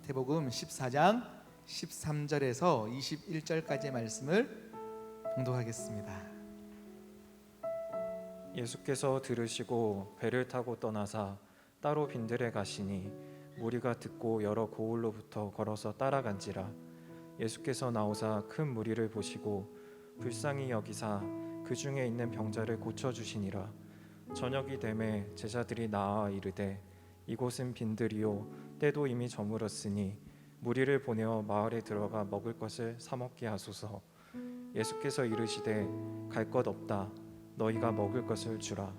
마태복음 14장 13절에서 21절까지의 말씀을 봉독하겠습니다. 예수께서 들으시고 배를 타고 떠나사 따로 빈들에 가시니 무리가 듣고 여러 고을로부터 걸어서 따라간지라. 예수께서 나오사 큰 무리를 보시고 불쌍히 여기사 그 중에 있는 병자를 고쳐주시니라. 저녁이 되매 제자들이 나아 이르되 이곳은 빈들이요 때도 이미 저물었으니 무리를 보내어 마을에 들어가 먹을 것을 사 먹게 하소서. 예수께서 이르시되 갈 것 없다. 너희가 먹을 것을 주라.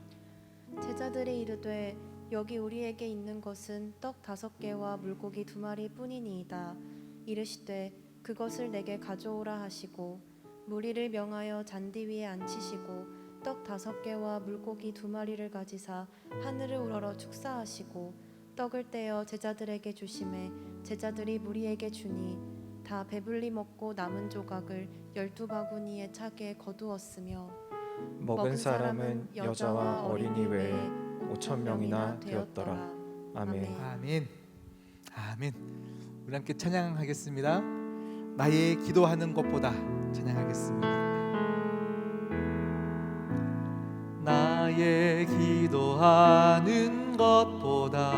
제자들이 이르되 여기 우리에게 있는 것은 떡 5개와 물고기 2마리 뿐이니이다. 이르시되 그것을 내게 가져오라 하시고 무리를 명하여 잔디 위에 앉히시고 떡 5개와 물고기 2마리를 가지사 하늘을 우러러 축사하시고 떡을 떼어 제자들에게 주시매 제자들이 무리에게 주니 다 배불리 먹고 남은 조각을 12바구니에 차게 거두었으며 먹은 사람은 여자와 어린이 외에 5,000명이나 되었더라. 아멘. 아멘. 아멘. 우리 함께 찬양하겠습니다. 나의 기도하는 것보다 찬양하겠습니다. 나의 기도하는 것보다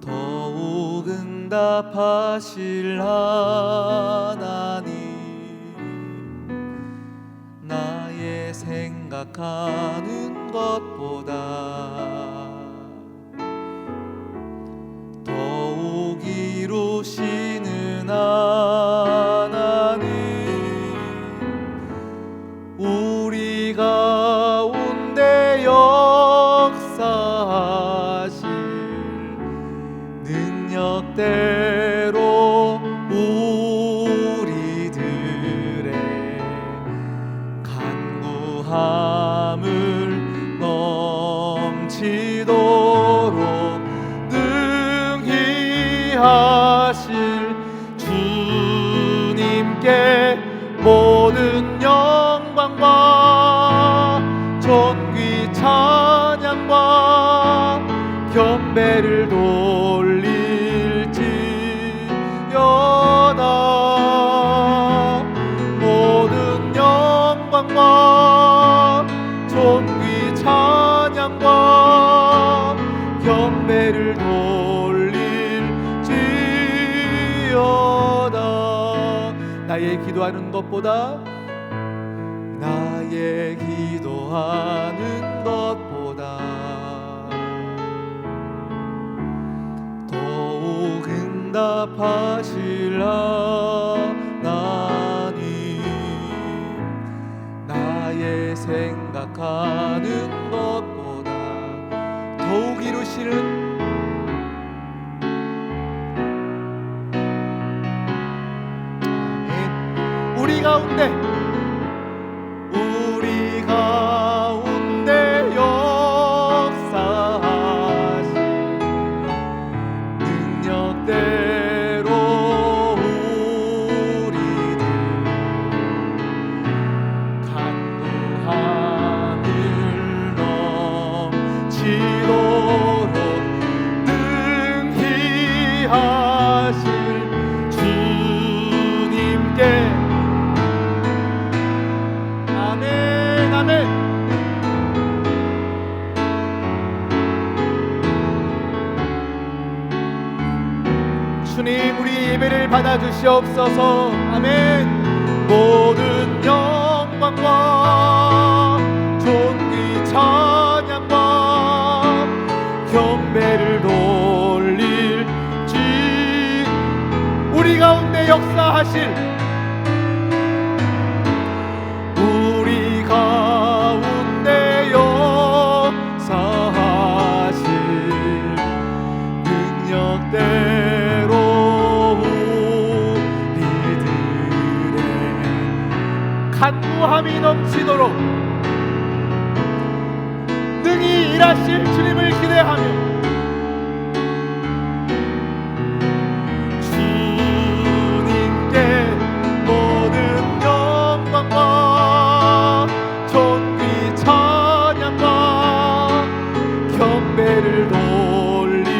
더욱 응답하실 하나님, 나의 생각하는 것보다 더욱 이루시는 하나님, 우리 가운데 역사하실 능력대로 우리들의 간구함을 넘치도록 능히 하실 주님께 모든 영광과 존귀 찬양과 경배를 돌릴지어다. 모든 영광과 존귀 찬양과 경배를 돌릴지어다. 나의 기도하는 것보다 나의 기도하는 것보다 더욱 응답하실 하나님, 나의 생각하는 것보다 더욱 이루시는 우리 가운데 역사하신 능력대로 우리들 간구함을 넘치도록 능히 하실 주님께 아멘. 아멘. 주님, 우리 예배를 받아주시옵소서. 아멘. 모든 영광과 존귀 찬양과 경배를 돌릴지 우리 가운데 역사하실 우리 가운데 역사하실 능력대로 우리들의 간구함이 넘치도록 능히 일하실 주님을 기대하며 주님께 모든 영광과 존귀 찬양과 경배를 돌리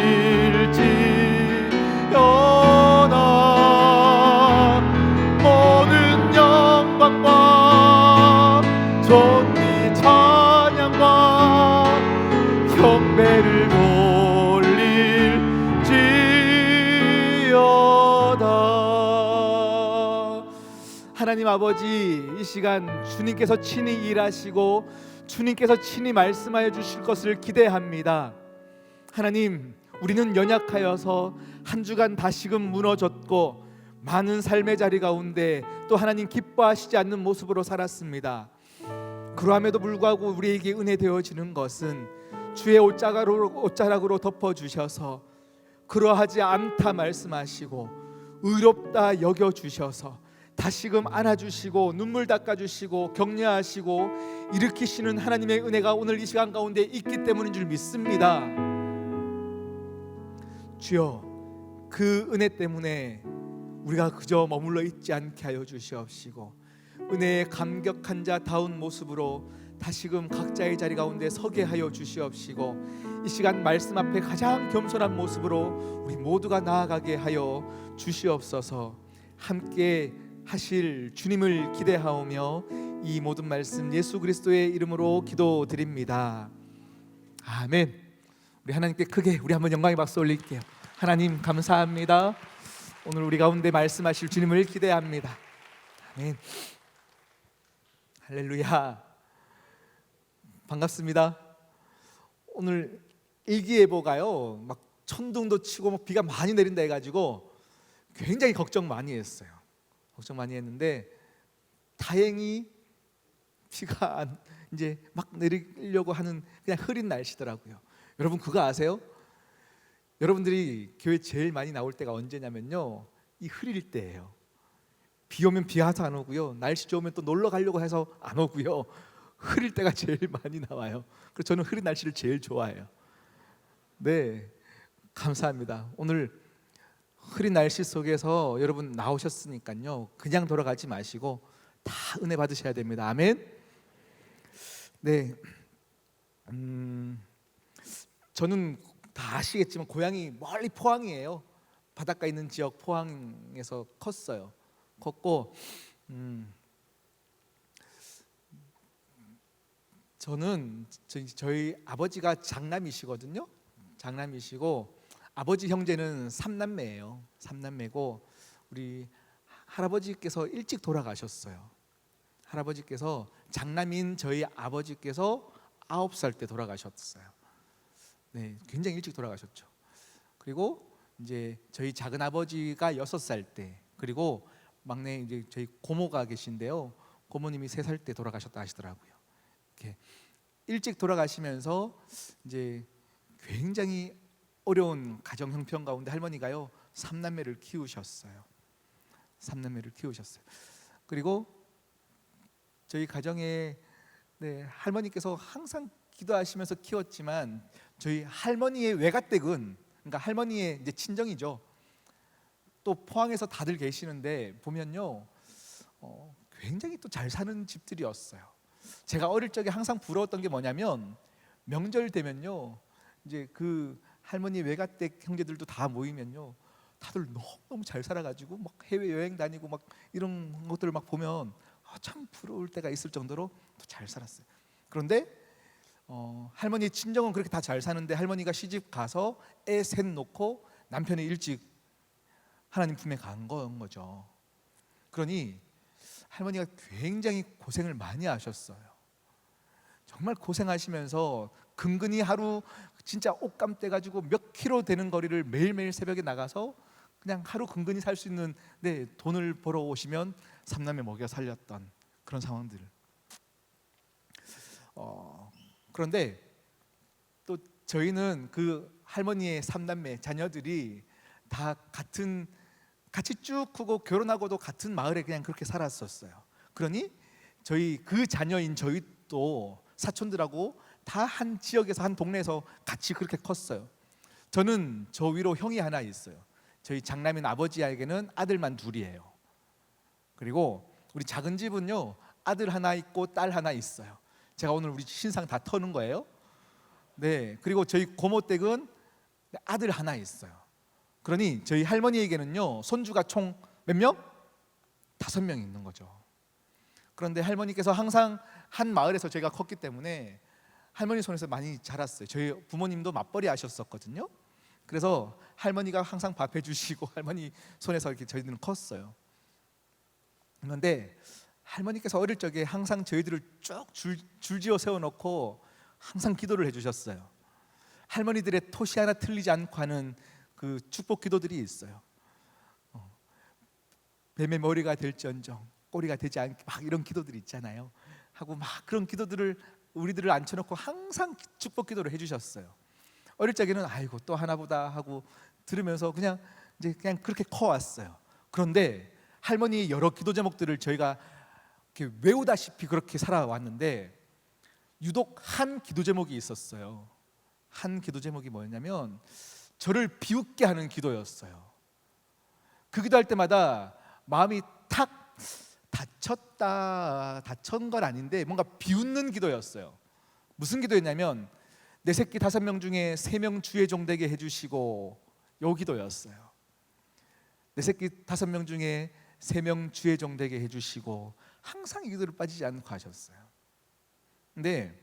배를 돌릴지어다. 하나님 아버지, 이 시간 주님께서 친히 일하시고 주님께서 친히 말씀하여 주실 것을 기대합니다. 하나님, 우리는 연약하여서 한 주간 다시금 무너졌고 많은 삶의 자리 가운데 또 하나님 기뻐하시지 않는 모습으로 살았습니다. 그러함에도 불구하고 우리에게 은혜 되어지는 것은 주의 옷자락으로 덮어주셔서 그러하지 않다 말씀하시고 의롭다 여겨주셔서 다시금 안아주시고 눈물 닦아주시고 격려하시고 일으키시는 하나님의 은혜가 오늘 이 시간 가운데 있기 때문인 줄 믿습니다. 주여, 그 은혜 때문에 우리가 그저 머물러 있지 않게 하여 주시옵시고 은혜에 감격한 자다운 모습으로 다시금 각자의 자리 가운데 서게 하여 주시옵시고 이 시간 말씀 앞에 가장 겸손한 모습으로 우리 모두가 나아가게 하여 주시옵소서. 함께 하실 주님을 기대하오며 이 모든 말씀 예수 그리스도의 이름으로 기도드립니다. 아멘. 우리 하나님께 크게 우리 한번 영광의 박수 올릴게요. 하나님 감사합니다. 오늘 우리 가운데 말씀하실 주님을 기대합니다. 아멘. 할렐루야. 반갑습니다. 오늘 일기예보가요 막 천둥도 치고 막 비가 많이 내린다 해가지고 굉장히 걱정 많이 했어요. 걱정 많이 했는데 다행히 비가 이제 막 내리려고 하는 그냥 흐린 날씨더라고요. 여러분 그거 아세요? 여러분들이 교회 제일 많이 나올 때가 언제냐면요, 이 흐릴 때예요. 비 오면 비 와서 안 오고요, 날씨 좋으면 또 놀러 가려고 해서 안 오고요, 흐릴 때가 제일 많이 나와요. 그래서 저는 흐린 날씨를 제일 좋아해요. 네, 감사합니다. 오늘 흐린 날씨 속에서 여러분 나오셨으니까요, 그냥 돌아가지 마시고 다 은혜 받으셔야 됩니다. 아멘. 네, 저는 다 아시겠지만 고향이 멀리 포항이에요. 바닷가 있는 지역 포항에서 컸고 저는 저희 아버지가 장남이시거든요. 장남이시고 아버지 형제는 3남매예요. 3남매고 우리 할아버지께서 일찍 돌아가셨어요. 할아버지께서 장남인 저희 아버지께서 9살 때 돌아가셨어요. 네, 굉장히 일찍 돌아가셨죠. 그리고 이제 저희 작은 아버지가 6살 때, 그리고 막내 이제 저희 고모가 계신데요, 고모님이 3살 때 돌아가셨다 하시더라고요. 이렇게 일찍 돌아가시면서 이제 굉장히 어려운 가정 형편 가운데 할머니가요 3남매를 키우셨어요. 3남매를 키우셨어요. 그리고 저희 가정에 할머니께서 항상 기도하시면서 키웠지만 저희 할머니의 외가댁은, 그러니까 할머니의 이제 친정이죠, 또 포항에서 다들 계시는데 보면요 굉장히 또 잘 사는 집들이었어요. 제가 어릴 적에 항상 부러웠던 게 뭐냐면 명절 되면요 이제 그 할머니 외가댁 형제들도 다 모이면요 다들 너무 잘 살아가지고 막 해외 여행 다니고 막 이런 것들을 막 보면 참 부러울 때가 있을 정도로 또 잘 살았어요. 그런데 할머니 친정은 그렇게 다 잘 사는데 할머니가 시집 가서 애 셋 놓고 남편이 일찍 하나님 품에 간 거죠. 그러니 할머니가 굉장히 고생을 많이 하셨어요. 정말 고생하시면서 근근히 하루 진짜 옷감 떼가지고 몇 킬로 되는 거리를 매일매일 새벽에 나가서 그냥 하루 근근히 살 수 있는 돈을 벌어 오시면 3남매 먹여 살렸던 그런 상황들. 그런데 또 저희는 그 할머니의 3남매 자녀들이 다 같이 쭉 크고 결혼하고도 같은 마을에 그냥 그렇게 살았었어요. 그러니 저희 그 자녀인 저희도 사촌들하고 다 한 지역에서 한 동네에서 같이 그렇게 컸어요. 저는 저 위로 형이 하나 있어요. 저희 장남인 아버지에게는 아들만 둘이에요. 그리고 우리 작은 집은요 아들 하나 있고 딸 하나 있어요. 제가 오늘 우리 신상 다 터는 거예요. 네, 그리고 저희 고모 댁은 아들 하나 있어요. 그러니 저희 할머니에게는요 손주가 총 몇 명? 5명 있는 거죠. 그런데 할머니께서 항상 한 마을에서 제가 컸기 때문에 할머니 손에서 많이 자랐어요. 저희 부모님도 맞벌이 하셨었거든요. 그래서 할머니가 항상 밥 해주시고 할머니 손에서 이렇게 저희들은 컸어요. 그런데 할머니께서 어릴 적에 항상 저희들을 쭉 줄지어 세워놓고 항상 기도를 해주셨어요. 할머니들의 토시 하나 틀리지 않고 하는 그 축복 기도들이 있어요. 뱀의 머리가 될지언정 꼬리가 되지 않게 막 이런 기도들이 있잖아요. 하고 막 그런 기도들을 우리들을 앉혀놓고 항상 축복 기도를 해주셨어요. 어릴 적에는 아이고 또 하나보다 하고 들으면서 그냥 그렇게 커왔어요. 그런데 할머니의 여러 기도 제목들을 저희가 이렇게 외우다시피 그렇게 살아왔는데 유독 한 기도 제목이 있었어요. 한 기도 제목이 뭐였냐면 저를 비웃게 하는 기도였어요. 그 기도할 때마다 마음이 탁 다쳤던 건 아닌데 뭔가 비웃는 기도였어요. 무슨 기도였냐면 내 새끼 5명 중에 3명 주의 종 되게 해주시고, 요 기도였어요. 내 새끼 5명 중에 3명 주의 종 되게 해주시고, 항상 이 기도를 빠지지 않고 하셨어요. 근데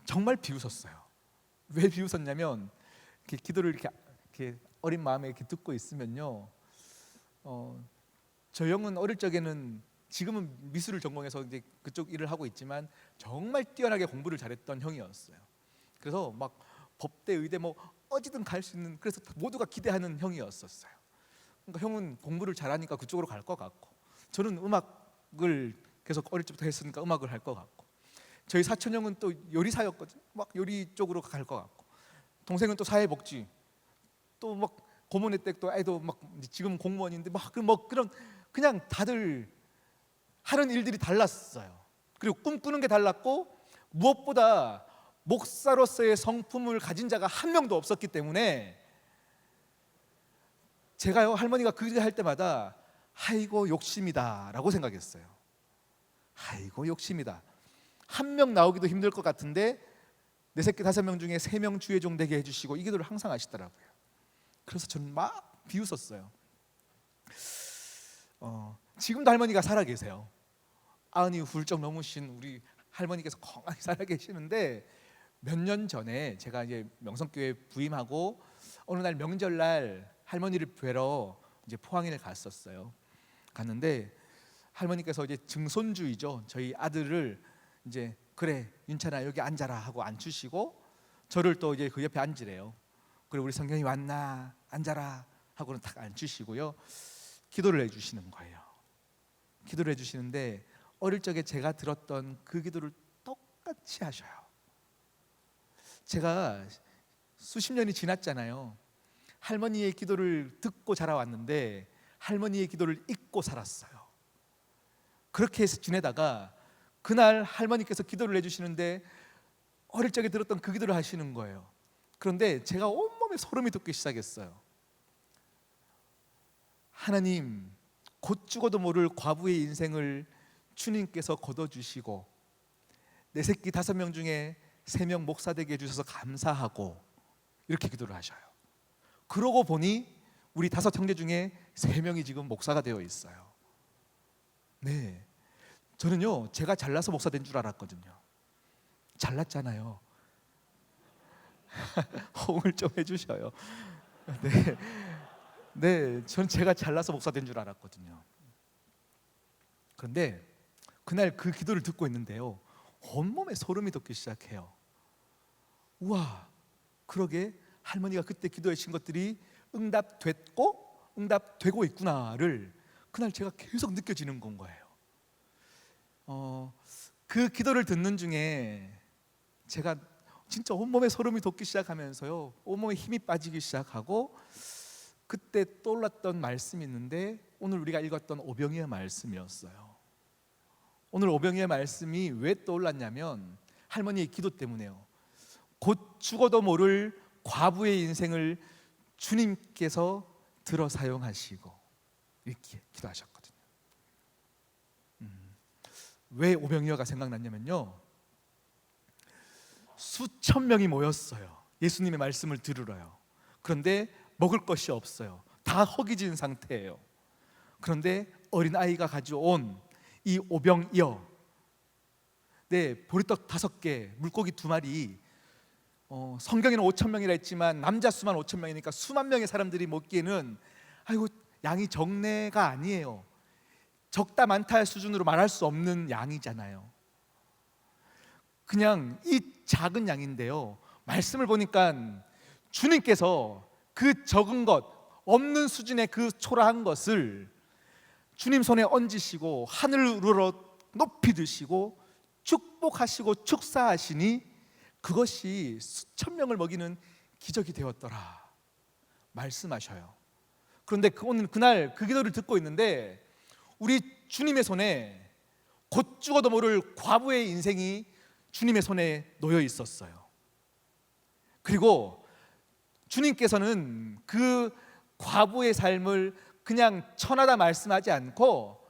정말 비웃었어요. 왜 비웃었냐면 이렇게 기도를 이렇게 어린 마음에 이렇게 듣고 있으면요, 저 형은 어릴 적에는, 지금은 미술을 전공해서 이제 그쪽 일을 하고 있지만 정말 뛰어나게 공부를 잘했던 형이었어요. 그래서 막 법대, 의대 뭐 어디든 갈 수 있는, 그래서 모두가 기대하는 형이었었어요. 그러니까 형은 공부를 잘하니까 그쪽으로 갈 것 같고, 저는 음악을 계속 어릴 적부터 했으니까 음악을 할 것 같고, 저희 사촌 형은 또 요리사였거든요. 막 요리 쪽으로 갈 것 같고, 동생은 또 사회복지, 또 막 고모네 댁도 애도 막 지금 공무원인데 막 그런 그냥 다들 하는 일들이 달랐어요. 그리고 꿈꾸는 게 달랐고, 무엇보다 목사로서의 성품을 가진 자가 한 명도 없었기 때문에 제가요, 할머니가 그 일 할 때마다 아이고 욕심이다 라고 생각했어요. 아이고 욕심이다. 한 명 나오기도 힘들 것 같은데 내 새끼 5명 중에 3명 주의 종 되게 해주시고, 이 기도를 항상 하시더라고요. 그래서 저는 막 비웃었어요. 지금도 할머니가 살아 계세요. 90이 훌쩍 넘으신 우리 할머니께서 건강히 살아 계시는데, 몇 년 전에 제가 이제 명성교회 부임하고 어느 날 명절날 할머니를 뵈러 이제 포항에 갔었어요. 갔는데 할머니께서 이제 증손주이죠. 저희 아들을 이제 그래 윤찬아 여기 앉아라 하고 앉히시고, 저를 또 이제 그 옆에 앉으래요. 그리고 우리 성경이 왔나 앉아라 하고는 딱 앉히시고요, 기도를 해주시는 거예요. 기도를 해주시는데 어릴 적에 제가 들었던 그 기도를 똑같이 하셔요. 제가 수십 년이 지났잖아요. 할머니의 기도를 듣고 자라왔는데 할머니의 기도를 잊고 살았어요. 그렇게 해서 지내다가 그날 할머니께서 기도를 해주시는데 어릴 적에 들었던 그 기도를 하시는 거예요. 그런데 제가 온몸에 소름이 돋기 시작했어요. 하나님, 곧 죽어도 모를 과부의 인생을 주님께서 거둬주시고 내 새끼 5명 중에 3명 목사 되게 해주셔서 감사하고, 이렇게 기도를 하셔요. 그러고 보니 우리 5 형제 중에 3명이 지금 목사가 되어 있어요. 네, 저는요 제가 잘나서 목사 된 줄 알았거든요. 잘났잖아요. 호응을 좀 해주셔요. 네, 전 제가 잘나서 목사 된 줄 알았거든요. 그런데 그날 그 기도를 듣고 있는데요, 온몸에 소름이 돋기 시작해요. 우와, 그러게 할머니가 그때 기도하신 것들이 응답되고 있구나를 그날 제가 계속 느껴지는 건 거예요. 그 기도를 듣는 중에 제가 진짜 온몸에 소름이 돋기 시작하면서요, 온몸에 힘이 빠지기 시작하고, 그때 떠올랐던 말씀이 있는데 오늘 우리가 읽었던 오병이의 말씀이었어요. 오늘 오병이의 말씀이 왜 떠올랐냐면 할머니의 기도 때문에요. 곧 죽어도 모를 과부의 인생을 주님께서 들어 사용하시고, 이렇게 기도하셨거든요. 왜 오병이어가 생각났냐면요, 수천 명이 모였어요. 예수님의 말씀을 들으러요. 그런데 먹을 것이 없어요. 다 허기진 상태예요. 그런데 어린아이가 가져온 이 오병이어, 네, 보리떡 5개, 물고기 2마리. 성경에는 5천 명이라 했지만 남자 수만 5천 명이니까 수만 명의 사람들이 먹기에는 아이고 양이 적네가 아니에요. 적다 많다 수준으로 말할 수 없는 양이잖아요. 그냥 이 작은 양인데요, 말씀을 보니까 주님께서 그 적은 것, 없는 수준의 그 초라한 것을 주님 손에 얹으시고 하늘으로 높이 드시고 축복하시고 축사하시니 그것이 수천 명을 먹이는 기적이 되었더라 말씀하셔요. 그런데 오늘 그날 그 기도를 듣고 있는데 우리 주님의 손에 곧 죽어도 모를 과부의 인생이 주님의 손에 놓여 있었어요. 그리고 주님께서는 그 과부의 삶을 그냥 천하다 말씀하지 않고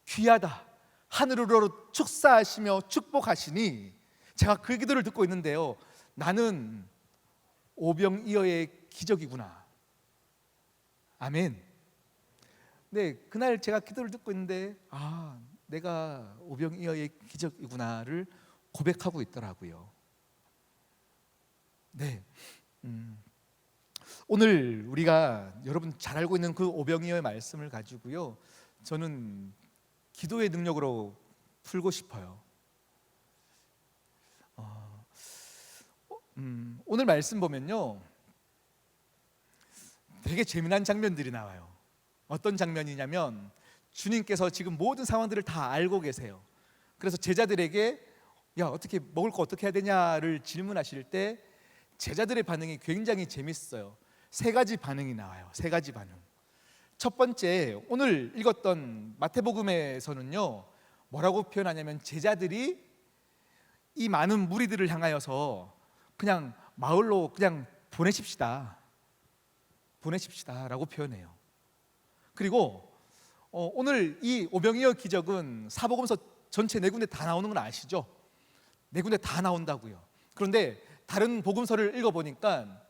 귀하다, 하늘으로 축사하시며 축복하시니 제가 그 기도를 듣고 있는데요, 나는 오병이어의 기적이구나. 아멘. 네, 그날 제가 기도를 듣고 있는데 내가 오병이어의 기적이구나를 고백하고 있더라고요. 네, 오늘 우리가 여러분 잘 알고 있는 그 오병이어의 말씀을 가지고요, 저는 기도의 능력으로 풀고 싶어요. 오늘 말씀 보면요, 되게 재미난 장면들이 나와요. 어떤 장면이냐면 주님께서 지금 모든 상황들을 다 알고 계세요. 그래서 제자들에게 야, 어떻게 먹을 거 어떻게 해야 되냐를 질문하실 때 제자들의 반응이 굉장히 재밌어요. 3가지 반응이 나와요. 3가지 반응. 첫 번째, 오늘 읽었던 마태복음에서는요, 뭐라고 표현하냐면 제자들이 이 많은 무리들을 향하여서 그냥 마을로 그냥 보내십시다라고 표현해요. 그리고 오늘 이 오병이어 기적은 사복음서 전체 4군데 다 나오는 건 아시죠? 4군데 다 나온다고요. 그런데 다른 복음서를 읽어보니까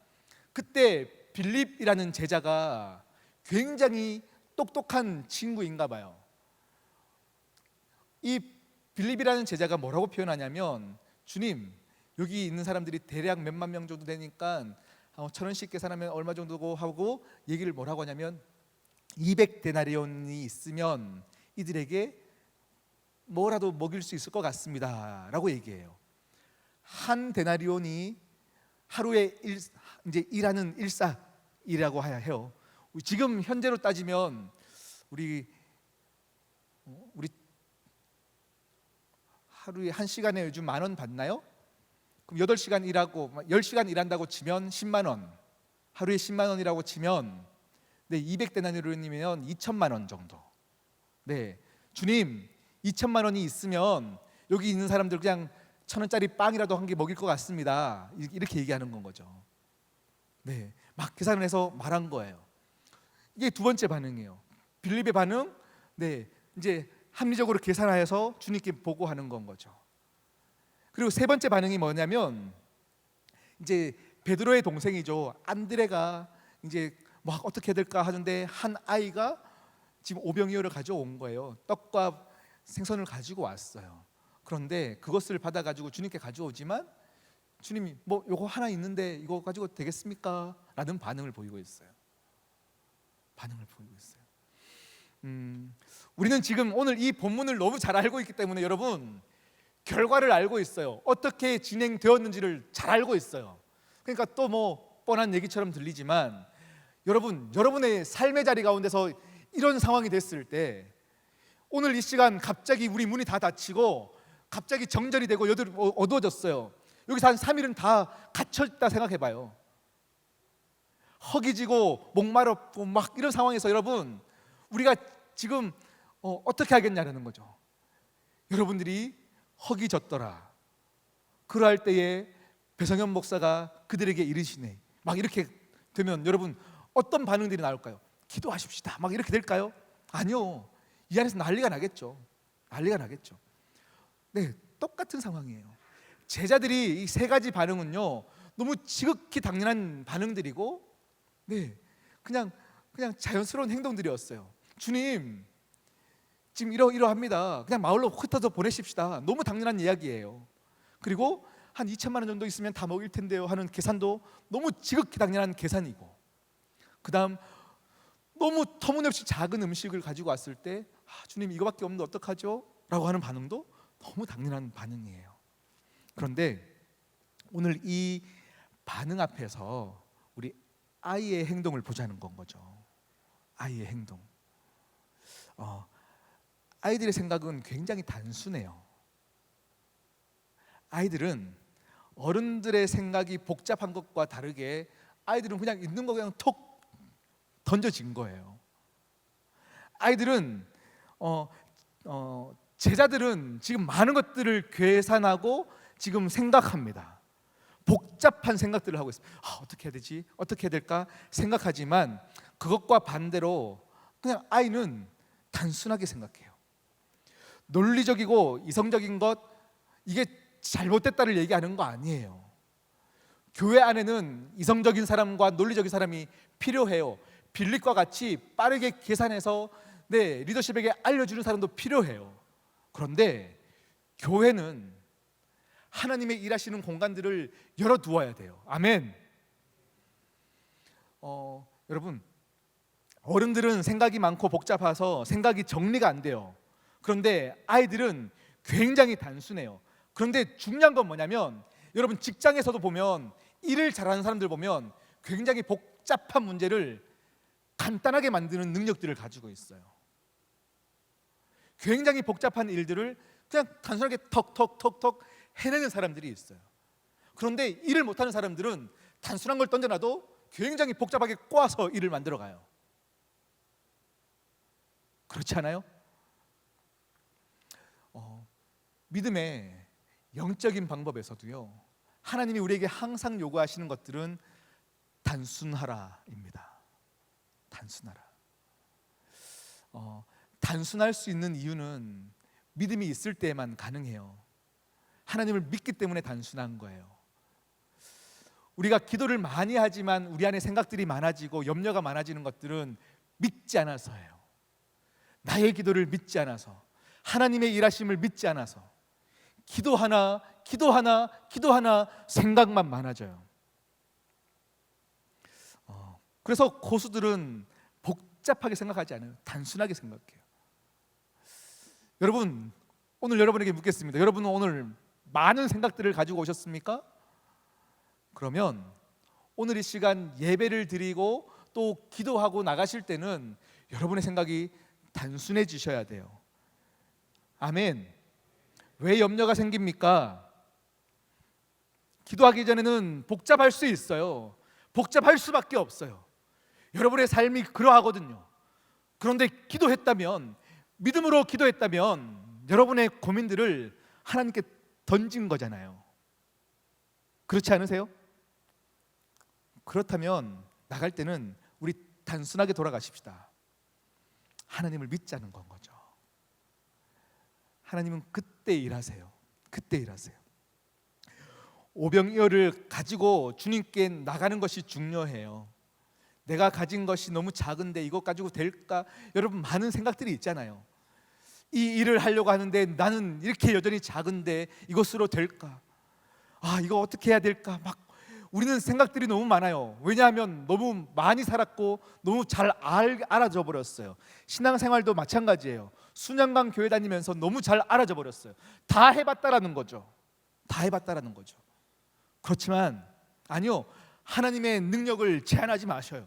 그때 빌립이라는 제자가 굉장히 똑똑한 친구인가 봐요. 이 빌립이라는 제자가 뭐라고 표현하냐면, 주님, 여기 있는 사람들이 대략 몇만 명 정도 되니까 1,000원씩 계산하면 얼마 정도고 하고 얘기를 뭐라고 하냐면 200데나리온이 있으면 이들에게 뭐라도 먹일 수 있을 것 같습니다 라고 얘기해요. 한 데나리온이 하루에 이제 일하는 일사이라고 해요. 지금 현재로 따지면 우리 하루에 1시간에 요즘 10,000원 받나요? 그럼 8시간 일하고 10시간 일한다고 치면 10만 원, 하루에 10만 원이라고 치면 200데나리온이면 2천만 원 정도. 네, 주님 2천만 원이 있으면 여기 있는 사람들 그냥 1,000원짜리 빵이라도 한 개 먹일 것 같습니다. 이렇게 얘기하는 건 거죠. 네, 막 계산을 해서 말한 거예요. 이게 2번째 반응이에요. 빌립의 반응, 네, 이제 합리적으로 계산하여서 주님께 보고하는 건 거죠. 그리고 3번째 반응이 뭐냐면 이제 베드로의 동생이죠, 안드레가 이제 막 어떻게 해야 될까 하는데 한 아이가 지금 오병이어를 가져온 거예요. 떡과 생선을 가지고 왔어요. 그런데 그것을 받아가지고 주님께 가져오지만 주님이 뭐 요거 하나 있는데 이거 가지고 되겠습니까? 라는 반응을 보이고 있어요. 우리는 지금 오늘 이 본문을 너무 잘 알고 있기 때문에 여러분 결과를 알고 있어요. 어떻게 진행되었는지를 잘 알고 있어요. 그러니까 또 뭐 뻔한 얘기처럼 들리지만 여러분, 여러분의 삶의 자리 가운데서 이런 상황이 됐을 때 오늘 이 시간 갑자기 우리 문이 다 닫히고 갑자기 정전이 되고 어두워졌어요. 여기서 한 3일은 다 갇혀있다 생각해봐요. 허기지고 목마르고 막 이런 상황에서 여러분 우리가 지금 어떻게 하겠냐라는 거죠. 여러분들이 허기졌더라. 그러할 때에 배성현 목사가 그들에게 이르시네. 막 이렇게 되면 여러분 어떤 반응들이 나올까요? 기도하십시다. 막 이렇게 될까요? 아니요. 이 안에서 난리가 나겠죠. 네, 똑같은 상황이에요. 제자들이 이 3가지 반응은요 너무 지극히 당연한 반응들이고, 네, 그냥 자연스러운 행동들이었어요. 주님, 지금 이러합니다. 그냥 마을로 흩어져 보내십시다. 너무 당연한 이야기예요. 그리고 한 2천만 원 정도 있으면 다 먹일 텐데요 하는 계산도 너무 지극히 당연한 계산이고, 그 다음 너무 터무니없이 작은 음식을 가지고 왔을 때 주님 이거밖에 없는데 어떡하죠? 라고 하는 반응도 너무 당연한 반응이에요. 그런데 오늘 이 반응 앞에서 우리 아이의 행동을 보자는 건 거죠. 아이의 행동. 아이들의 생각은 굉장히 단순해요. 아이들은 어른들의 생각이 복잡한 것과 다르게 아이들은 그냥 있는 거 그냥 톡 던져진 거예요. 아이들은 제자들은 지금 많은 것들을 계산하고 지금 생각합니다. 복잡한 생각들을 하고 있어요. 어떻게 해야 되지? 어떻게 해야 될까? 생각하지만 그것과 반대로 그냥 아이는 단순하게 생각해요. 논리적이고 이성적인 것, 이게 잘못됐다를 얘기하는 거 아니에요. 교회 안에는 이성적인 사람과 논리적인 사람이 필요해요. 빌립과 같이 빠르게 계산해서 리더십에게 알려주는 사람도 필요해요. 그런데 교회는 하나님의 일하시는 공간들을 열어두어야 돼요. 아멘. 여러분, 어른들은 생각이 많고 복잡해서 생각이 정리가 안 돼요. 그런데 아이들은 굉장히 단순해요. 그런데 중요한 건 뭐냐면, 여러분 직장에서도 보면 일을 잘하는 사람들 보면 굉장히 복잡한 문제를 간단하게 만드는 능력들을 가지고 있어요. 굉장히 복잡한 일들을 그냥 단순하게 턱턱턱턱 해내는 사람들이 있어요. 그런데 일을 못하는 사람들은 단순한 걸 던져놔도 굉장히 복잡하게 꼬아서 일을 만들어가요. 그렇지 않아요? 믿음의 영적인 방법에서도요, 하나님이 우리에게 항상 요구하시는 것들은 단순하라입니다. 단순하라. 단순할 수 있는 이유는 믿음이 있을 때에만 가능해요. 하나님을 믿기 때문에 단순한 거예요. 우리가 기도를 많이 하지만 우리 안에 생각들이 많아지고 염려가 많아지는 것들은 믿지 않아서예요. 나의 기도를 믿지 않아서, 하나님의 일하심을 믿지 않아서 기도하나 생각만 많아져요. 그래서 고수들은 복잡하게 생각하지 않아요. 단순하게 생각해요. 여러분, 오늘 여러분에게 묻겠습니다. 여러분은 오늘 많은 생각들을 가지고 오셨습니까? 그러면 오늘 이 시간 예배를 드리고 또 기도하고 나가실 때는 여러분의 생각이 단순해지셔야 돼요. 아멘. 왜 염려가 생깁니까? 기도하기 전에는 복잡할 수 있어요. 복잡할 수밖에 없어요. 여러분의 삶이 그러하거든요. 그런데 기도했다면, 믿음으로 기도했다면 여러분의 고민들을 하나님께 던진 거잖아요. 그렇지 않으세요? 그렇다면 나갈 때는 우리 단순하게 돌아가십시다. 하나님을 믿자는 건 거죠. 하나님은 그때 일하세요. 그때 일하세요. 오병이어를 가지고 주님께 나가는 것이 중요해요. 내가 가진 것이 너무 작은데 이것 가지고 될까? 여러분, 많은 생각들이 있잖아요. 이 일을 하려고 하는데 나는 이렇게 여전히 작은데 이것으로 될까? 이거 어떻게 해야 될까? 막 우리는 생각들이 너무 많아요. 왜냐하면 너무 많이 살았고 너무 잘 알아져 버렸어요. 신앙생활도 마찬가지예요. 수년간 교회 다니면서 너무 잘 알아져 버렸어요. 다 해봤다라는 거죠. 다 해봤다라는 거죠. 그렇지만 아니요, 하나님의 능력을 제한하지 마셔요.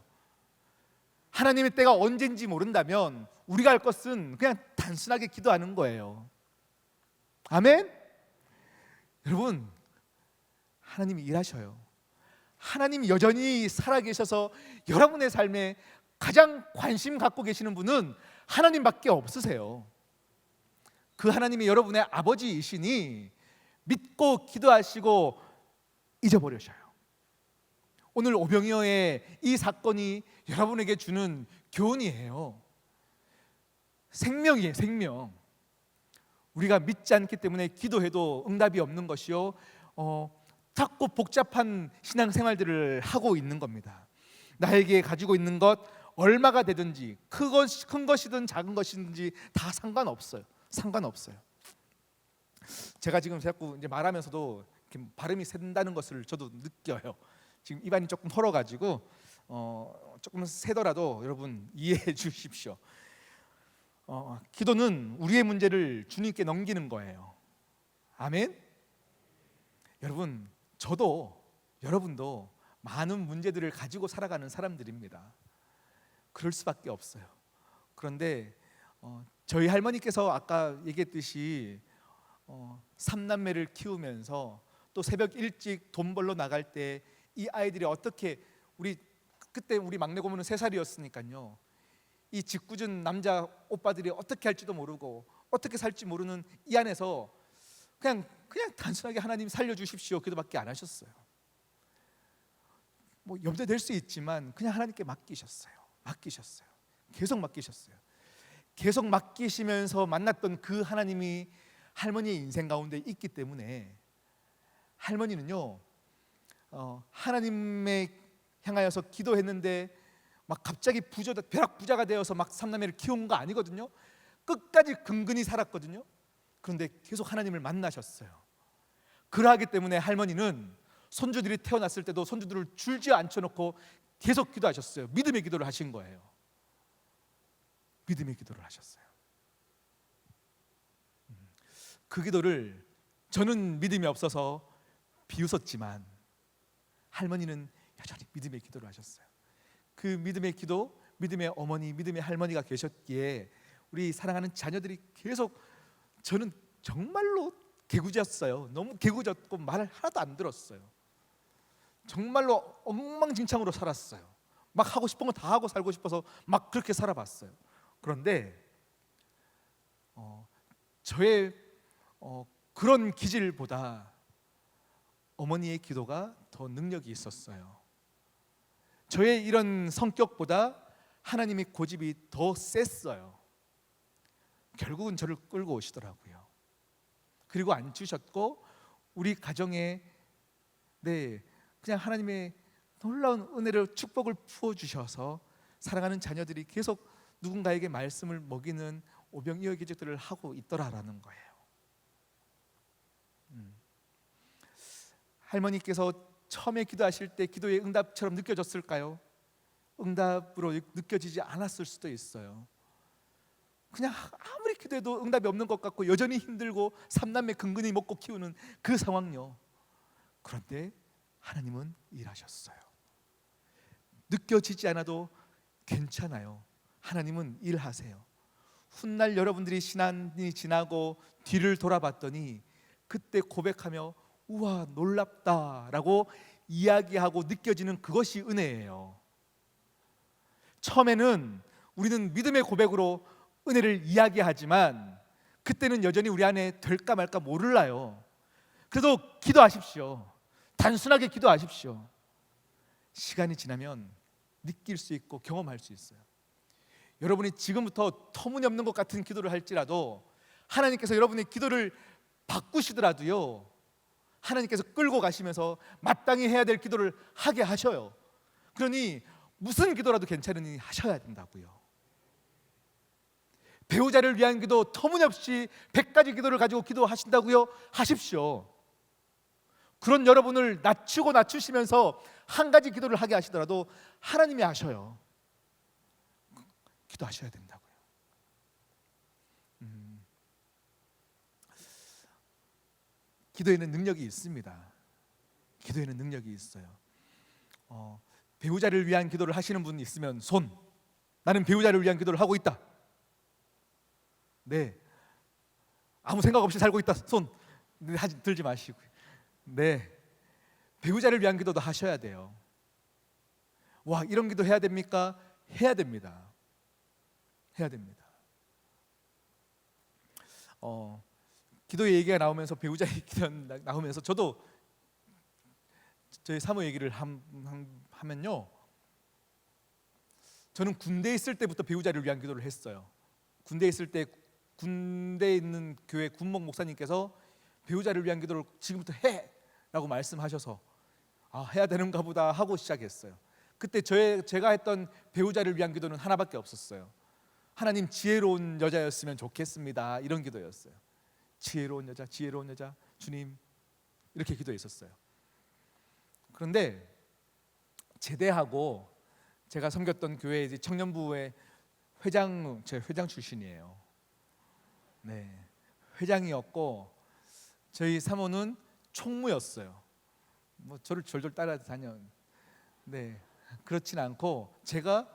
하나님의 때가 언제인지 모른다면 우리가 할 것은 그냥 단순하게 기도하는 거예요. 아멘? 여러분, 하나님이 일하셔요. 하나님이 여전히 살아계셔서 여러분의 삶에 가장 관심 갖고 계시는 분은 하나님밖에 없으세요. 그 하나님이 여러분의 아버지이시니 믿고 기도하시고 잊어버리셔요. 오늘 오병이어의 이 사건이 여러분에게 주는 교훈이에요. 생명이에요, 생명. 우리가 믿지 않기 때문에 기도해도 응답이 없는 것이요, 자꾸 복잡한 신앙생활들을 하고 있는 겁니다. 나에게 가지고 있는 것, 얼마가 되든지 큰 것이든 작은 것이든지 다 상관없어요. 상관없어요. 제가 지금 자꾸 이제 말하면서도 이렇게 발음이 샌다는 것을 저도 느껴요. 지금 입안이 조금 헐어가지고 조금 새더라도 여러분 이해해 주십시오. 기도는 우리의 문제를 주님께 넘기는 거예요. 아멘. 여러분, 저도 여러분도 많은 문제들을 가지고 살아가는 사람들입니다. 그럴 수밖에 없어요. 그런데 저희 할머니께서 아까 얘기했듯이 삼남매를 키우면서 또 새벽 일찍 돈 벌러 나갈 때 이 아이들이 어떻게 그때 우리 막내 고모는 3살이었으니까요. 이 짓궂은 남자 오빠들이 어떻게 할지도 모르고 어떻게 살지 모르는 이 안에서 그냥 단순하게 하나님 살려주십시오 기도밖에 안 하셨어요. 뭐 염려될 수 있지만 그냥 하나님께 맡기셨어요. 계속 맡기셨어요. 계속 맡기시면서 만났던 그 하나님이 할머니의 인생 가운데 있기 때문에 할머니는요 하나님에 향하여서 기도했는데 막 갑자기 벼락 부자가 되어서 막 삼남매를 키운 거 아니거든요. 끝까지 근근히 살았거든요. 그런데 계속 하나님을 만나셨어요. 그러하기 때문에 할머니는 손주들이 태어났을 때도 손주들을 줄지어 앉혀놓고 계속 기도하셨어요. 믿음의 기도를 하신 거예요. 믿음의 기도를 하셨어요. 그 기도를 저는 믿음이 없어서 비웃었지만 할머니는 여전히 믿음의 기도를 하셨어요. 그 믿음의 기도, 믿음의 어머니, 믿음의 할머니가 계셨기에 우리 사랑하는 자녀들이 계속, 저는 정말로 개구졌어요. 너무 개구졌고 말을 하나도 안 들었어요. 정말로 엉망진창으로 살았어요. 막 하고 싶은 거 다 하고 살고 싶어서 막 그렇게 살아봤어요. 그런데 저의 그런 기질보다 어머니의 기도가 더 능력이 있었어요. 저의 이런 성격보다 하나님의 고집이 더 셌어요. 결국은 저를 끌고 오시더라고요. 그리고 앉으셨고 우리 가정에 그냥 하나님의 놀라운 은혜를 축복을 부어주셔서 사랑하는 자녀들이 계속 누군가에게 말씀을 먹이는 오병이어 기적들을 하고 있더라라는 거예요. 할머니께서 처음에 기도하실 때 기도의 응답처럼 느껴졌을까요? 응답으로 느껴지지 않았을 수도 있어요. 그냥 아무리 기도해도 응답이 없는 것 같고 여전히 힘들고 삼남매 근근히 먹고 키우는 그 상황요. 그런데 하나님은 일하셨어요. 느껴지지 않아도 괜찮아요. 하나님은 일하세요. 훗날 여러분들이 신앙이 지나고 뒤를 돌아봤더니 그때 고백하며 우와 놀랍다라고 이야기하고 느껴지는 그것이 은혜예요. 처음에는 우리는 믿음의 고백으로 은혜를 이야기하지만 그때는 여전히 우리 안에 될까 말까 몰라요. 그래도 기도하십시오. 단순하게 기도하십시오. 시간이 지나면 느낄 수 있고 경험할 수 있어요. 여러분이 지금부터 터무니없는 것 같은 기도를 할지라도 하나님께서 여러분의 기도를 바꾸시더라도요, 하나님께서 끌고 가시면서 마땅히 해야 될 기도를 하게 하셔요. 그러니 무슨 기도라도 괜찮으니 하셔야 된다고요. 배우자를 위한 기도 터무니없이 100가지 기도를 가지고 기도하신다고요? 하십시오. 그런 여러분을 낮추시면서 한 가지 기도를 하게 하시더라도 하나님이 하셔요. 기도하셔야 된다고요. 기도에는 능력이 있습니다. 기도에는 능력이 있어요. 배우자를 위한 기도를 하시는 분 있으면 손. 나는 배우자를 위한 기도를 하고 있다. 네. 아무 생각 없이 살고 있다. 손. 네, 들지 마시고. 네. 배우자를 위한 기도도 하셔야 돼요. 와, 이런 기도 해야 됩니까? 해야 됩니다. 해야 됩니다. 기도의 얘기가 나오면서 배우자 얘기가 나오면서 저도 저희 사모 얘기를 하면요, 저는 군대에 있을 때부터 배우자를 위한 기도를 했어요. 군대에 있을 때 군대에 있는 교회 군목 목사님께서 배우자를 위한 기도를 지금부터 해! 라고 말씀하셔서 해야 되는가 보다 하고 시작했어요. 그때 제가 했던 배우자를 위한 기도는 하나밖에 없었어요. 하나님, 지혜로운 여자였으면 좋겠습니다. 이런 기도였어요. 지혜로운 여자, 지혜로운 여자, 주님, 이렇게 기도했었어요. 그런데 제대하고 제가 섬겼던 교회 이제 청년부의 제가 회장 출신이에요. 네, 회장이었고 저희 사모는 총무였어요. 뭐 저를 졸졸 따라다녀. 네, 그렇진 않고 제가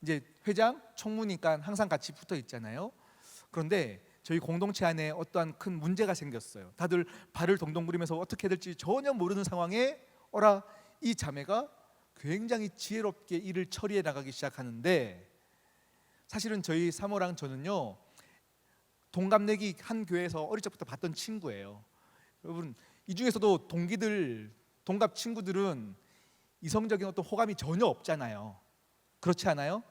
이제 회장, 총무니까 항상 같이 붙어 있잖아요. 그런데 저희 공동체 안에 어떠한 큰 문제가 생겼어요. 다들 발을 동동 구르면서 어떻게 될지 전혀 모르는 상황에 어라, 이 자매가 굉장히 지혜롭게 일을 처리해 나가기 시작하는데, 사실은 저희 사모랑 저는요 동갑내기 한 교회에서 어릴 적부터 봤던 친구예요. 여러분, 이 중에서도 동갑 친구들은 이성적인 어떤 호감이 전혀 없잖아요. 그렇지 않아요?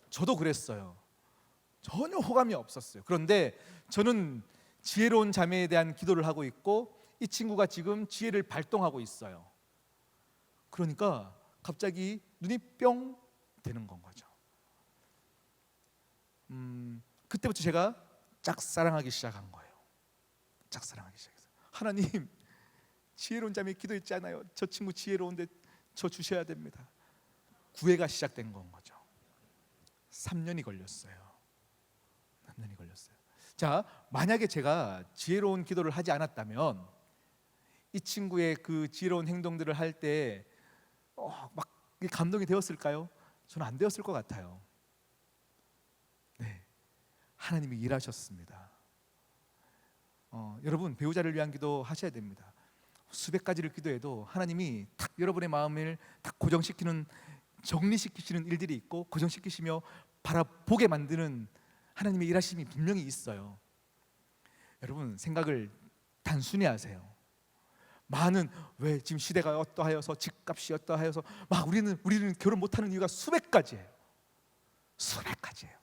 저도 그랬어요. 전혀 호감이 없었어요. 그런데 저는 지혜로운 자매에 대한 기도를 하고 있고 이 친구가 지금 지혜를 발동하고 있어요. 그러니까 갑자기 눈이 뿅 되는 건 거죠. 그때부터 제가 짝사랑하기 시작한 거예요. 짝사랑하기 시작했어요. 하나님, 지혜로운 자매 기도했지 않아요? 저 친구 지혜로운데 저 주셔야 됩니다. 구애가 시작된 건 거죠. 3년이 걸렸어요. 3년이 걸렸어요. 자, 만약에 제가 지혜로운 기도를 하지 않았다면 이 친구의 그 지혜로운 행동들을 할 때 막 감동이 되었을까요? 저는 안 되었을 것 같아요. 네, 하나님이 일하셨습니다. 여러분, 배우자를 위한 기도 하셔야 됩니다. 수백 가지를 기도해도 하나님이 딱 여러분의 마음을 딱 고정시키는, 정리시키시는 일들이 있고 고정시키시며 바라보게 만드는 하나님의 일하심이 분명히 있어요. 여러분, 생각을 단순히 하세요. 많은, 왜 지금 시대가 어떠하여서, 집값이 어떠하여서 막 우리는 결혼 못하는 이유가 수백 가지예요. 수백 가지예요.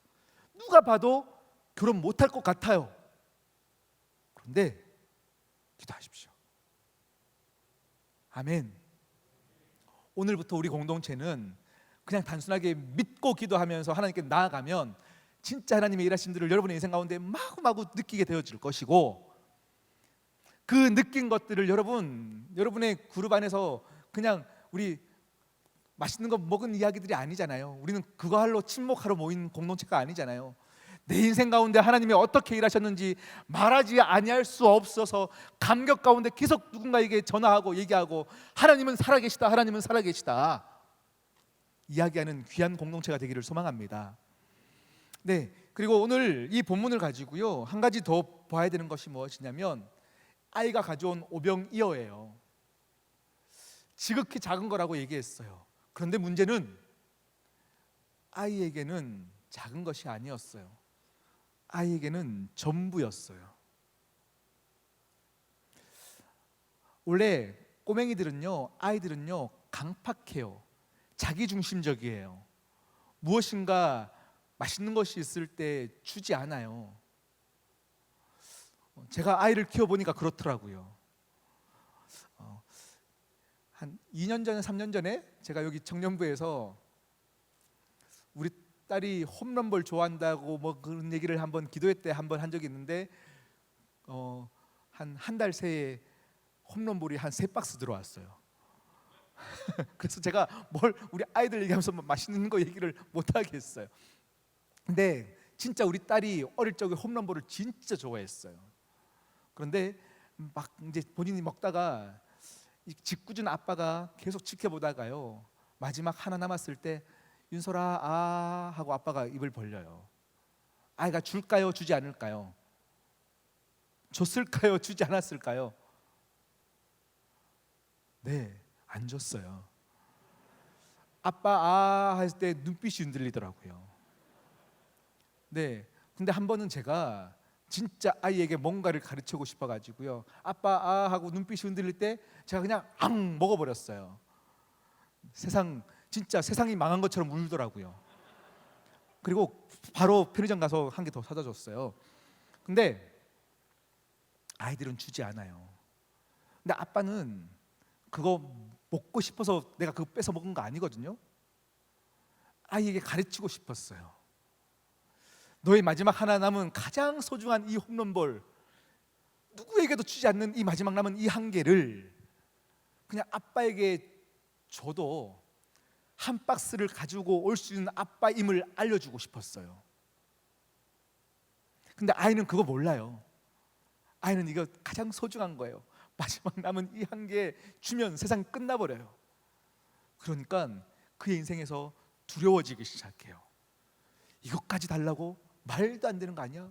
누가 봐도 결혼 못할 것 같아요. 그런데 기도하십시오. 아멘. 오늘부터 우리 공동체는 그냥 단순하게 믿고 기도하면서 하나님께 나아가면 진짜 하나님의 일하신 들을 여러분의 인생 가운데 마구마구 느끼게 되어질 것이고, 그 느낀 것들을 여러분의 그룹 안에서 그냥 우리 맛있는 거 먹은 이야기들이 아니잖아요. 우리는 그거 하러 친목하러 모인 공동체가 아니잖아요. 내 인생 가운데 하나님이 어떻게 일하셨는지 말하지 아니할 수 없어서 감격 가운데 계속 누군가에게 전화하고 얘기하고 하나님은 살아계시다, 하나님은 살아계시다 이야기하는 귀한 공동체가 되기를 소망합니다. 네, 그리고 오늘 이 본문을 가지고요 한 가지 더 봐야 되는 것이 무엇이냐면 아이가 가져온 오병이어예요. 지극히 작은 거라고 얘기했어요. 그런데 문제는 아이에게는 작은 것이 아니었어요. 아이에게는 전부였어요. 원래 꼬맹이들은요, 아이들은요 강팍해요. 자기중심적이에요. 무엇인가 맛있는 것이 있을 때 주지 않아요. 제가 아이를 키워보니까 그렇더라고요. 한 2년 전에 3년 전에 제가 여기 청년부에서 우리 딸이 홈런볼 좋아한다고 뭐 그런 얘기를 한번 기도회 때 한번 한 적이 있는데 한 달 새에 홈런볼이 한 3박스 들어왔어요. 그래서 제가 우리 아이들 얘기하면서 맛있는 거 얘기를 못 하겠어요. 근데 진짜 우리 딸이 어릴 적에 홈런볼을 진짜 좋아했어요. 그런데 막 이제 본인이 먹다가 이 짓궂은 아빠가 계속 지켜보다가요 마지막 하나 남았을 때 윤설아 아 하고 아빠가 입을 벌려요. 아이가 줄까요, 주지 않을까요? 줬을까요, 주지 않았을까요? 네, 안 줬어요. 아빠 아 했을 때 눈빛이 흔들리더라고요. 네, 근데 한 번은 제가 진짜 아이에게 뭔가를 가르치고 싶어가지고요 아빠 아 하고 눈빛이 흔들릴 때 제가 그냥 앙 먹어버렸어요. 진짜 세상이 망한 것처럼 울더라고요. 그리고 바로 편의점 가서 한 개 더 사다 줬어요. 근데 아이들은 주지 않아요. 근데 아빠는 그거 먹고 싶어서 내가 그거 뺏어 먹은 거 아니거든요. 아이에게 가르치고 싶었어요. 너의 마지막 하나 남은 가장 소중한 이 홈런볼, 누구에게도 주지 않는 이 마지막 남은 이 한 개를 그냥 아빠에게 줘도 한 박스를 가지고 올 수 있는 아빠임을 알려주고 싶었어요. 근데 아이는 그거 몰라요. 아이는 이거 가장 소중한 거예요. 마지막 남은 이 한 개 주면 세상 끝나버려요. 그러니까 그의 인생에서 두려워지기 시작해요. 이것까지 달라고? 말도 안 되는 거 아니야?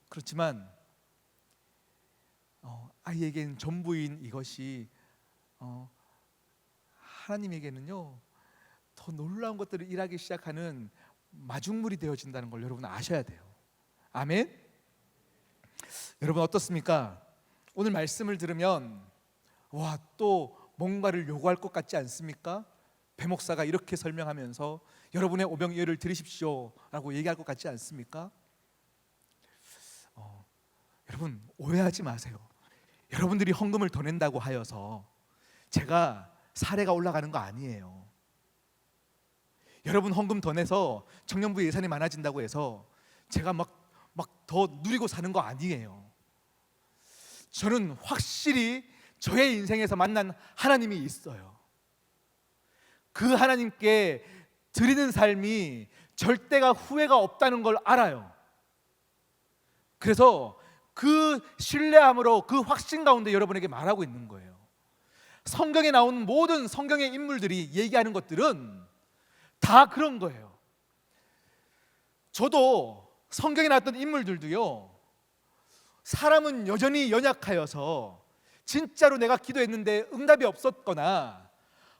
그렇지만 아이에겐 전부인 이것이 하나님에게는요 더 놀라운 것들을 일하기 시작하는 마중물이 되어진다는 걸 여러분 아셔야 돼요. 아멘. 여러분 어떻습니까? 오늘 말씀을 들으면 와, 또 뭔가를 요구할 것 같지 않습니까? 배 목사가 이렇게 설명하면서 여러분의 오병이어를 들으십시오 라고 얘기할 것 같지 않습니까? 여러분 오해하지 마세요. 여러분들이 헌금을 더 낸다고 하여서 제가 사례가 올라가는 거 아니에요. 여러분 헌금 더 내서 청년부 예산이 많아진다고 해서 제가 막 더 누리고 사는 거 아니에요. 저는 확실히 저의 인생에서 만난 하나님이 있어요. 그 하나님께 드리는 삶이 절대가 후회가 없다는 걸 알아요. 그래서 그 신뢰함으로 그 확신 가운데 여러분에게 말하고 있는 거예요. 성경에 나오는 모든 성경의 인물들이 얘기하는 것들은 다 그런 거예요. 저도 성경에 나왔던 인물들도요, 사람은 여전히 연약하여서 진짜로 내가 기도했는데 응답이 없었거나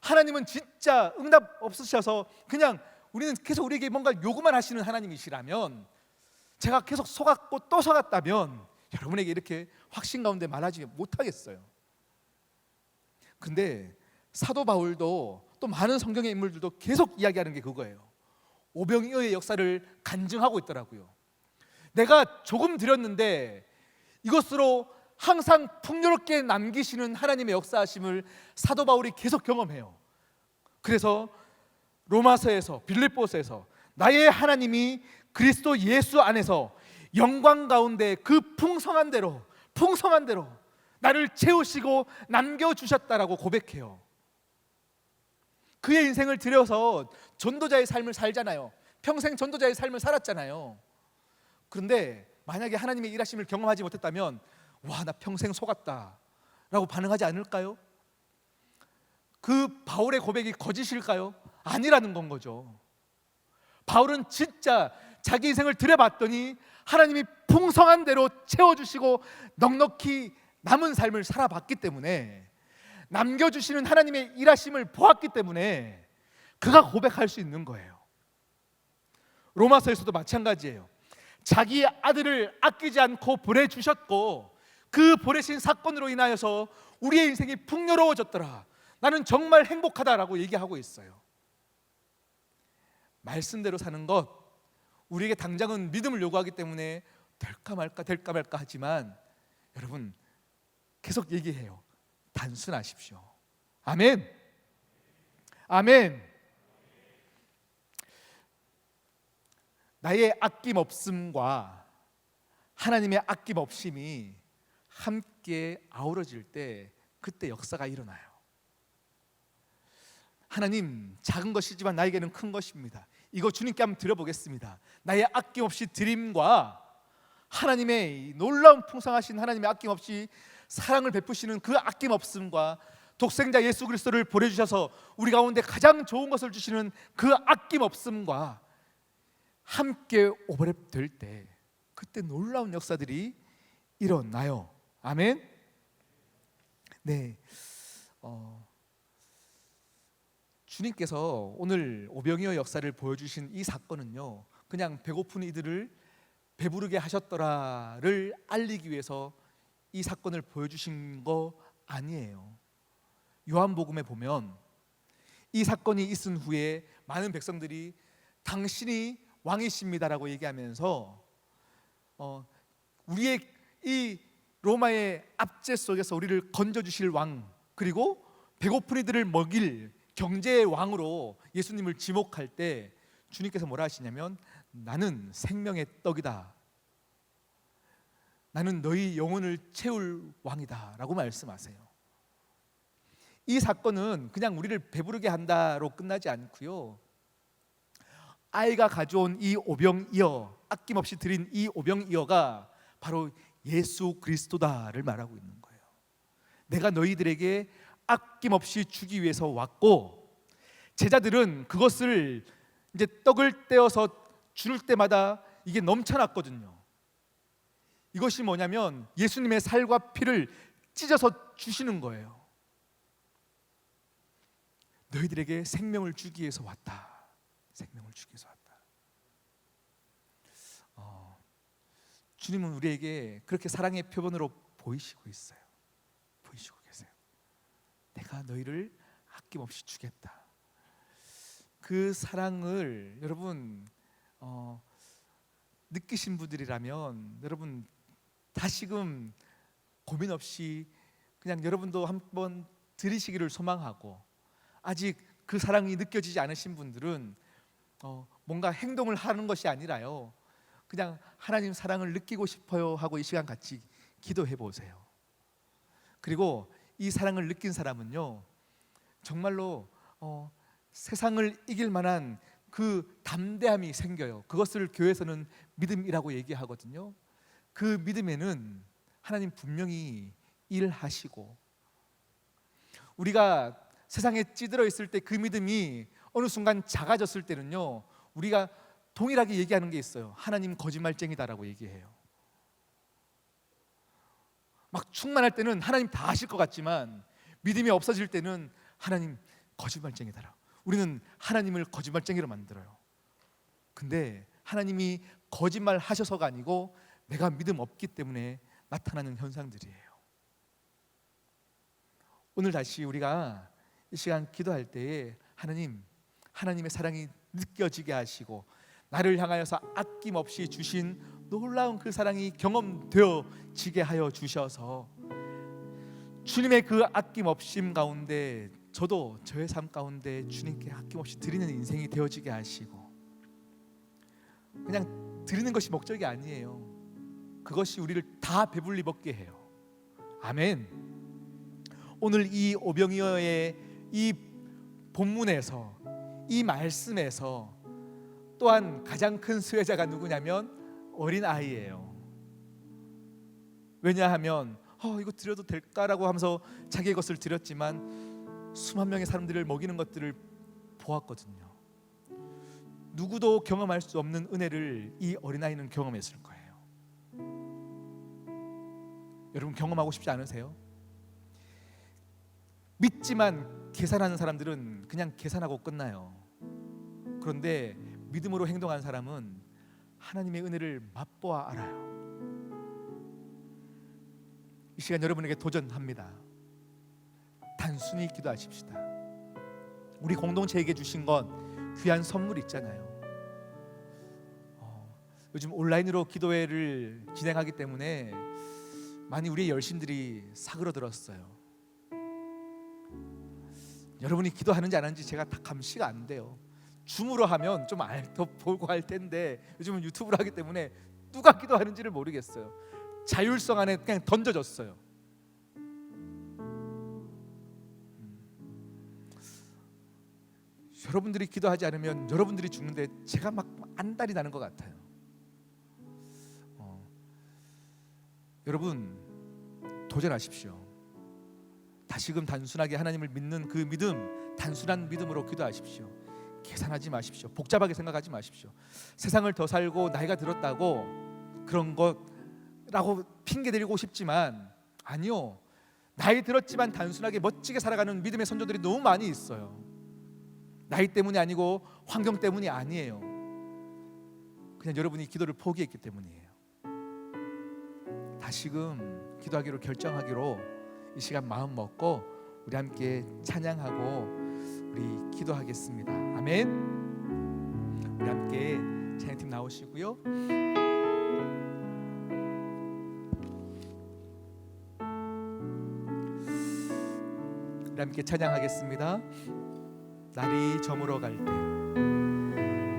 하나님은 진짜 응답 없으셔서 그냥 우리는 계속 우리에게 뭔가 요구만 하시는 하나님이시라면, 제가 계속 속았고 또 속았다면 여러분에게 이렇게 확신 가운데 말하지 못하겠어요. 근데 사도 바울도 또 많은 성경의 인물들도 계속 이야기하는 게 그거예요. 오병이어의 역사를 간증하고 있더라고요. 내가 조금 드렸는데 이것으로 항상 풍요롭게 남기시는 하나님의 역사하심을 사도 바울이 계속 경험해요. 그래서 로마서에서, 빌립보서에서 나의 하나님이 그리스도 예수 안에서 영광 가운데 그 풍성한 대로 나를 채우시고 남겨주셨다라고 고백해요. 그의 인생을 들여서 전도자의 삶을 살잖아요. 평생 전도자의 삶을 살았잖아요. 그런데 만약에 하나님의 일하심을 경험하지 못했다면 와, 나 평생 속았다 라고 반응하지 않을까요? 그 바울의 고백이 거짓일까요? 아니라는 건 거죠. 바울은 진짜 자기 인생을 들여봤더니 하나님이 풍성한 대로 채워주시고 넉넉히 남은 삶을 살아봤기 때문에, 남겨주시는 하나님의 일하심을 보았기 때문에 그가 고백할 수 있는 거예요. 로마서에서도 마찬가지예요. 자기 아들을 아끼지 않고 보내주셨고 그 보내신 사건으로 인하여서 우리의 인생이 풍요로워졌더라, 나는 정말 행복하다라고 얘기하고 있어요. 말씀대로 사는 것, 우리에게 당장은 믿음을 요구하기 때문에 될까 말까 하지만 여러분 계속 얘기해요. 단순하십시오. 아멘. 아멘. 나의 아낌없음과 하나님의 아낌없음이 함께 아우러질 때 그때 역사가 일어나요. 하나님, 작은 것이지만 나에게는 큰 것입니다. 이거 주님께 한번 드려보겠습니다. 나의 아낌없이 드림과 하나님의 놀라운 풍성하신 하나님의 아낌없이 사랑을 베푸시는 그 아낌없음과 독생자 예수 그리스도를 보내주셔서 우리 가운데 가장 좋은 것을 주시는 그 아낌없음과 함께 오버랩될 때 그때 놀라운 역사들이 일어나요. 아멘. 네, 주님께서 오늘 오병이어 역사를 보여주신 이 사건은요, 그냥 배고픈 이들을 배부르게 하셨더라를 알리기 위해서 이 사건을 보여주신 거 아니에요. 요한복음에 보면 이 사건이 있은 후에 많은 백성들이 당신이 왕이십니다라고 얘기하면서 우리의 이 로마의 압제 속에서 우리를 건져주실 왕, 그리고 배고픈 이들을 먹일 경제의 왕으로 예수님을 지목할 때 주님께서 뭐라 하시냐면 나는 생명의 떡이다. 나는 너희 영혼을 채울 왕이다 라고 말씀하세요. 이 사건은 그냥 우리를 배부르게 한다로 끝나지 않고요, 아이가 가져온 이 오병이어, 아낌없이 드린 이 오병이어가 바로 예수 그리스도다를 말하고 있는 거예요. 내가 너희들에게 아낌없이 주기 위해서 왔고, 제자들은 그것을 이제 떡을 떼어서 줄 때마다 이게 넘쳐났거든요. 이것이 뭐냐면 예수님의 살과 피를 찢어서 주시는 거예요. 너희들에게 생명을 주기 위해서 왔다. 생명을 주기 위해서 왔다. 주님은 우리에게 그렇게 사랑의 표본으로 보이시고 있어요. 보이시고 계세요. 내가 너희를 아낌없이 주겠다. 그 사랑을 여러분 느끼신 분들이라면 여러분 다시금 고민 없이 그냥 여러분도 한번 들으시기를 소망하고, 아직 그 사랑이 느껴지지 않으신 분들은 뭔가 행동을 하는 것이 아니라요, 그냥 하나님 사랑을 느끼고 싶어요 하고 이 시간 같이 기도해 보세요. 그리고 이 사랑을 느낀 사람은요, 정말로 세상을 이길 만한 그 담대함이 생겨요. 그것을 교회에서는 믿음이라고 얘기하거든요. 그 믿음에는 하나님 분명히 일하시고, 우리가 세상에 찌들어 있을 때 그 믿음이 어느 순간 작아졌을 때는요, 우리가 동일하게 얘기하는 게 있어요. 하나님 거짓말쟁이다라고 얘기해요. 막 충만할 때는 하나님 다 하실 것 같지만 믿음이 없어질 때는 하나님 거짓말쟁이다라고, 우리는 하나님을 거짓말쟁이로 만들어요. 근데 하나님이 거짓말 하셔서가 아니고 내가 믿음 없기 때문에 나타나는 현상들이에요. 오늘 다시 우리가 이 시간 기도할 때에 하나님의 사랑이 느껴지게 하시고, 나를 향하여서 아낌없이 주신 놀라운 그 사랑이 경험되어지게 하여 주셔서 주님의 그 아낌없심 가운데 저도 저의 삶 가운데 주님께 아낌없이 드리는 인생이 되어지게 하시고, 그냥 드리는 것이 목적이 아니에요. 그것이 우리를 다 배불리 먹게 해요. 아멘. 오늘 이 오병이어의 이 본문에서, 이 말씀에서 또한 가장 큰 수혜자가 누구냐면 어린아이예요. 왜냐하면 이거 드려도 될까라고 하면서 자기의 것을 드렸지만 수만 명의 사람들을 먹이는 것들을 보았거든요. 누구도 경험할 수 없는 은혜를 이 어린아이는 경험했을 거예요. 여러분 경험하고 싶지 않으세요? 믿지만 계산하는 사람들은 그냥 계산하고 끝나요. 그런데 믿음으로 행동하는 사람은 하나님의 은혜를 맛보아 알아요. 이 시간 여러분에게 도전합니다. 단순히 기도하십시다. 우리 공동체에게 주신 건 귀한 선물 있잖아요. 요즘 온라인으로 기도회를 진행하기 때문에 많이 우리의 열심들이 사그러들었어요. 여러분이 기도하는지 안 하는지 제가 다 감시가 안 돼요. 줌으로 하면 좀 더 보고 할 텐데 요즘은 유튜브로 하기 때문에 누가 기도하는지를 모르겠어요. 자율성 안에 그냥 던져졌어요. 여러분들이 기도하지 않으면 여러분들이 죽는데 제가 막 안달이 나는 것 같아요. 여러분 도전하십시오. 다시금 단순하게 하나님을 믿는 그 믿음, 단순한 믿음으로 기도하십시오. 계산하지 마십시오. 복잡하게 생각하지 마십시오. 세상을 더 살고 나이가 들었다고 그런 것라고 핑계대고 싶지만 아니요. 나이 들었지만 단순하게 멋지게 살아가는 믿음의 선조들이 너무 많이 있어요. 나이 때문이 아니고 환경 때문이 아니에요. 그냥 여러분이 기도를 포기했기 때문이에요. 다시금 기도하기로 결정하기로 이 시간 마음 먹고 우리 함께 찬양하고 우리 기도하겠습니다. 아멘. 우리 함께 찬양팀 나오시고요. 우리 함께 찬양하겠습니다. 날이 저물어 갈 때,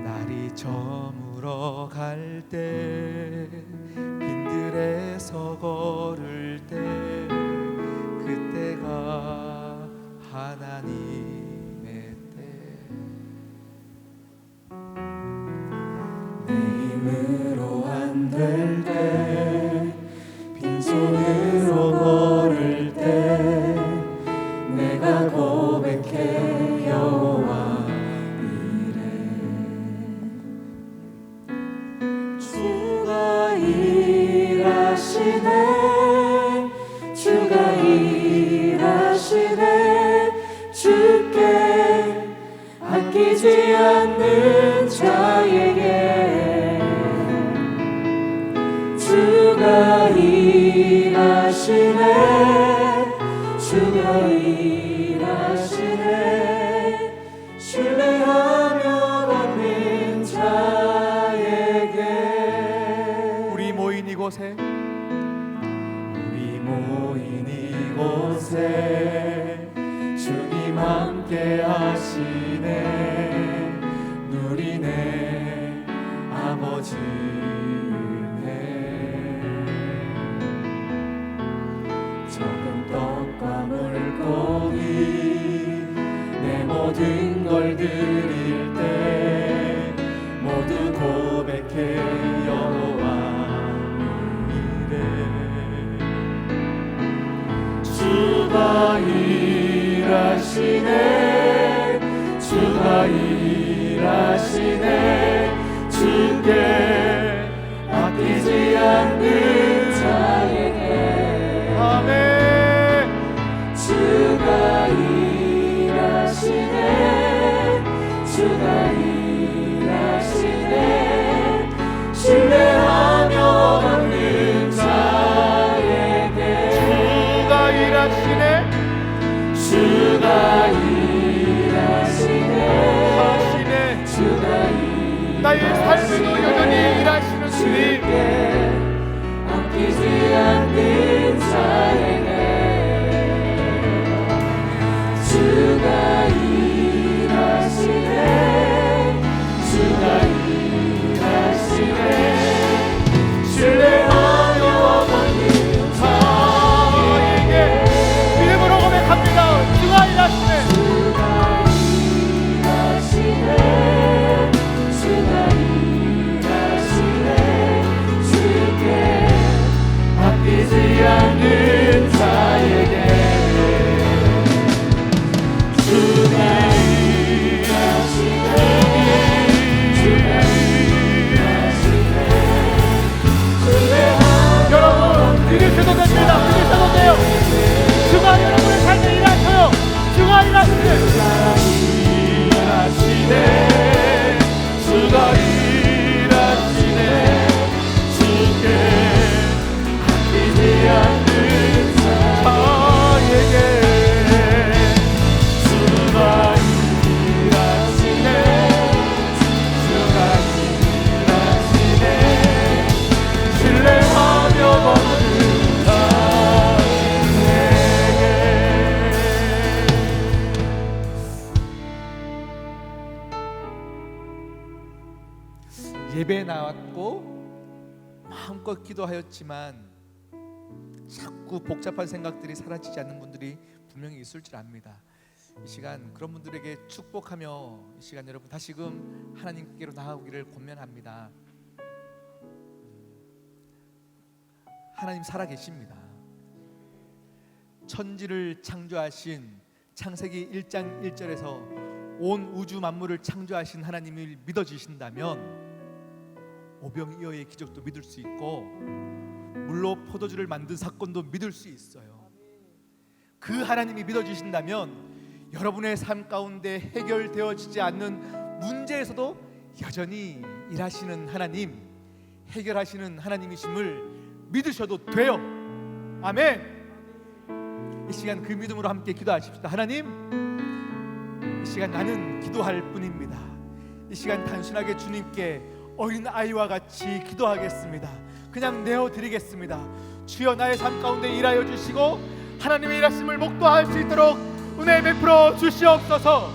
날이 저물어 갈 때, 빈들에서 걸을 때, 그때가 하나님의 때. 내 힘으로 안 될 때, 빈손으로 걸을 때, 내가 고백해 여호와 이래. 주가 일하시네, 주가 일하시네, 주께 아끼지 않는 자에게. 주가 일하시네, 주가 일하시네, 신뢰하며 걷는 자에게. 우리 모인 이곳에, 우리 모인 이곳에 주님 함께 하시네. 누리네 아버지 은혜. 적은 떡과 물고기 내 모든 걸 드릴 때, 모두 고백해 여호와 이래. 주가 일하시네, 주가 일하시네, 주께 아끼지 않는 자에게. 아멘. 주가 일하시네, 주가 일하시네, 신뢰하며 걷는 자에게. 주가 일하시네, 주가 일하시네, 하시네. 주가 일하시네, 나의 삶에도 여전히 일하시는 주님. 아끼지 않는 자에게. 주가 일하시네, 주가 일하시네, 신뢰하며 걷는 자에게 믿음으로 고백합니다. 주가 일하시네. 주가 일하시네, 주가 일하시네, 주께 아끼지 않는 자에게. 주가 일하시네, 주가 일하시네, 신뢰하며 여러분 믿으셔도 됩니다. 믿으셔도 돼요. 주가 여러분의 삶에 일하셔요. 주가 일하시네. 일하시네, 주가 일하시네, 주께 아끼지 않는 자에게. 주가 일하시네, 주가 일하시네, 신뢰하며 걷는 자에게. 예배 나왔고 마음껏 기도하였지만 자꾸 복잡한 생각들이 사라지지 않는 분들이 분명히 있을 줄 압니다. 이 시간 그런 분들에게 축복하며 이 시간 여러분 다시금 하나님께로 나아오기를 권면합니다. 하나님 살아계십니다. 천지를 창조하신 창세기 1장 1절에서 온 우주 만물을 창조하신 하나님을 믿어지신다면 오병이어의 기적도 믿을 수 있고 물로 포도주를 만든 사건도 믿을 수 있어요. 그 하나님이 믿어지신다면 여러분의 삶 가운데 해결되어지지 않는 문제에서도 여전히 일하시는 하나님, 해결하시는 하나님이심을 믿으셔도 돼요. 아멘. 이 시간 그 믿음으로 함께 기도하십시다. 하나님, 이 시간 나는 기도할 뿐입니다. 이 시간 단순하게 주님께 어린 아이와 같이 기도하겠습니다. 그냥 내어드리겠습니다. 주여 나의 삶 가운데 일하여 주시고 하나님의 일하심을 목도할 수 있도록 은혜 베풀어 주시옵소서.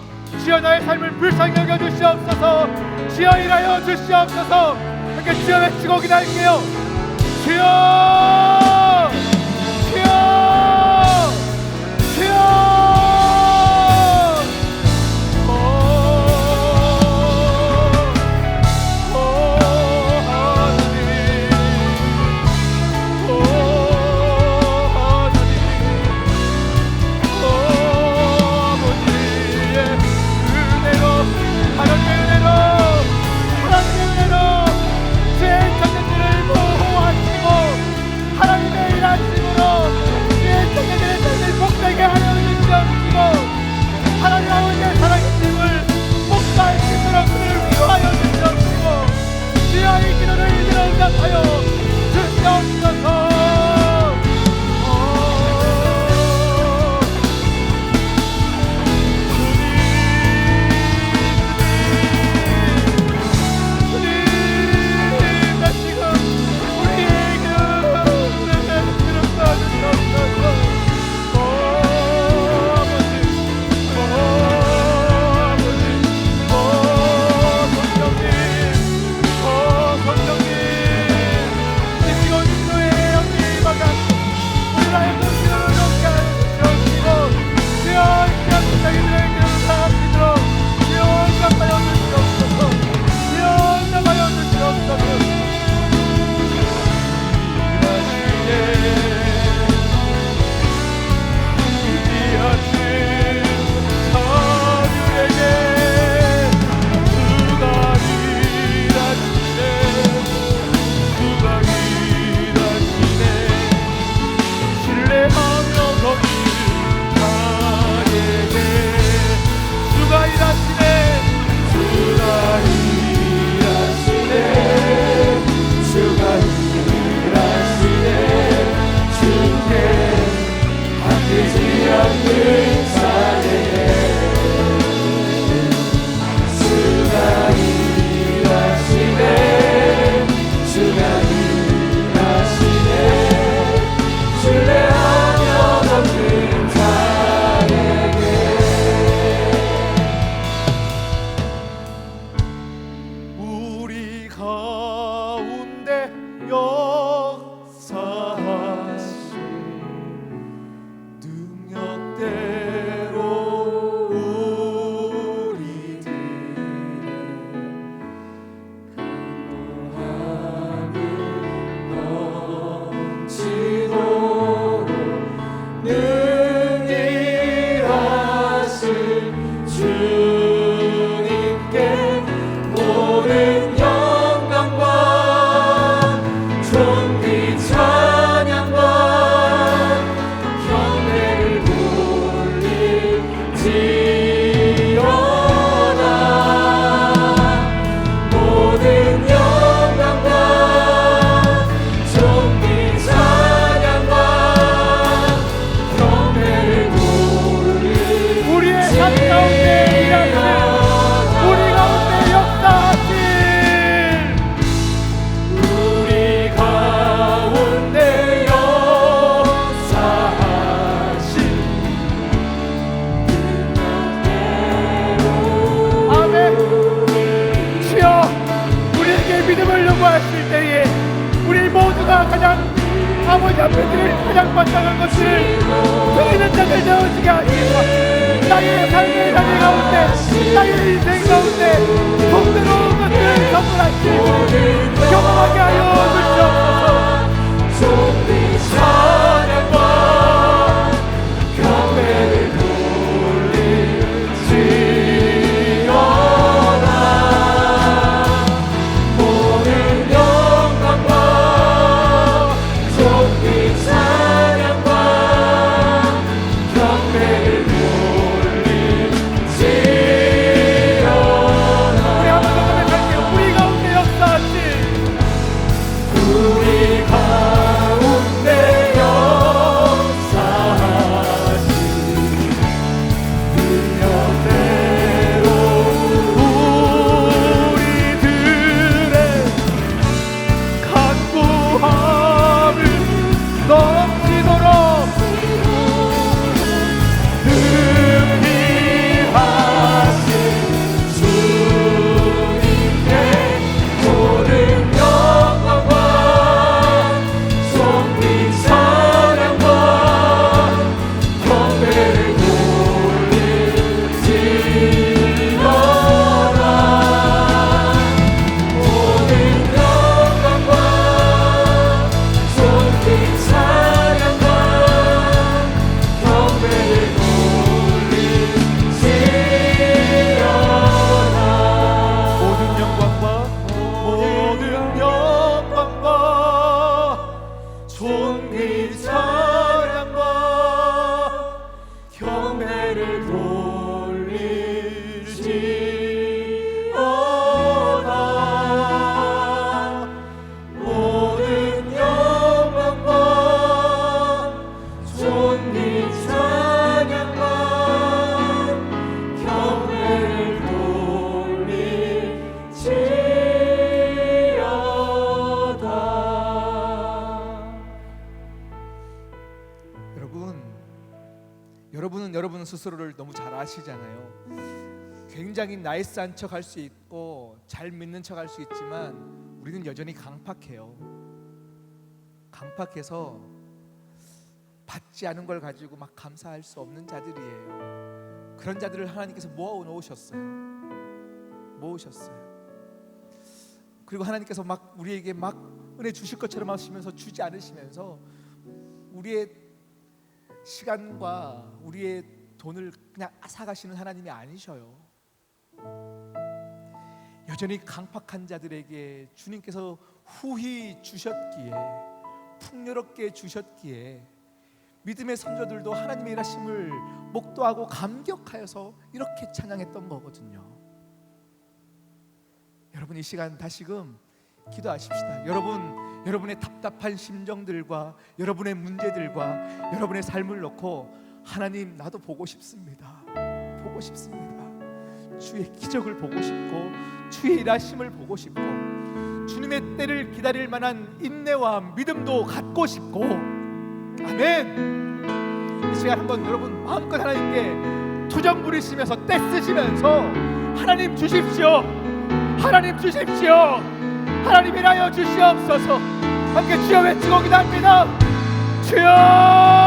주여 나의 삶을 불쌍히 여겨 주시옵소서. 주여 일하여 주시옵소서. 함께 주여 외치고 기다릴게요. 주여 주여 주여. 하나님 아버지의 살아계심을 목사의 힘으로 그를 위로하여 주시옵시고 주여 이 기도를 이대로 응답하여 주시옵소서. 주님 나 지금 우리의 기도를 들어주시옵소서. 아버지 앞에 드릴 가장 마땅한 것을 드리는 자들 되어지게 하시고 나의 삶의 자리 가운데 나의 인생 가운데 통대로운 것들을 선물하시고 경험하게 하여 주시옵소서. 찬양과 경배를 돌리지어다 스스로를 너무 잘 아시잖아요. 굉장히 나이스한 척 할 수 있고 잘 믿는 척 할 수 있지만 우리는 여전히 강팍해요. 강팍해서 받지 않은 걸 가지고 막 감사할 수 없는 자들이에요. 그런 자들을 하나님께서 모아 놓으셨어요. 그리고 하나님께서 막 우리에게 막 은혜 주실 것처럼 하시면서 주지 않으시면서 우리의 시간과 우리의 돈을 그냥 앗아가시는 하나님이 아니셔요. 여전히 강팍한 자들에게 주님께서 후히 주셨기에, 풍요롭게 주셨기에 믿음의 성도들도 하나님의 일하심을 목도하고 감격하여서 이렇게 찬양했던 거거든요. 여러분, 이 시간 다시금 기도하십시다. 여러분의 답답한 심정들과 여러분의 문제들과 여러분의 삶을 놓고 하나님, 나도 보고 싶습니다. 주의 기적을 보고 싶고 주의 일하심을 보고 싶고 주님의 때를 기다릴 만한 인내와 믿음도 갖고 싶고. 아멘. 이 시간 한번 여러분 마음껏 하나님께 투정 부리시면서 떼 쓰시면서 하나님 주십시오. 하나님 일하여 주시옵소서. 함께 주여 외치고 기도합니다. 주여,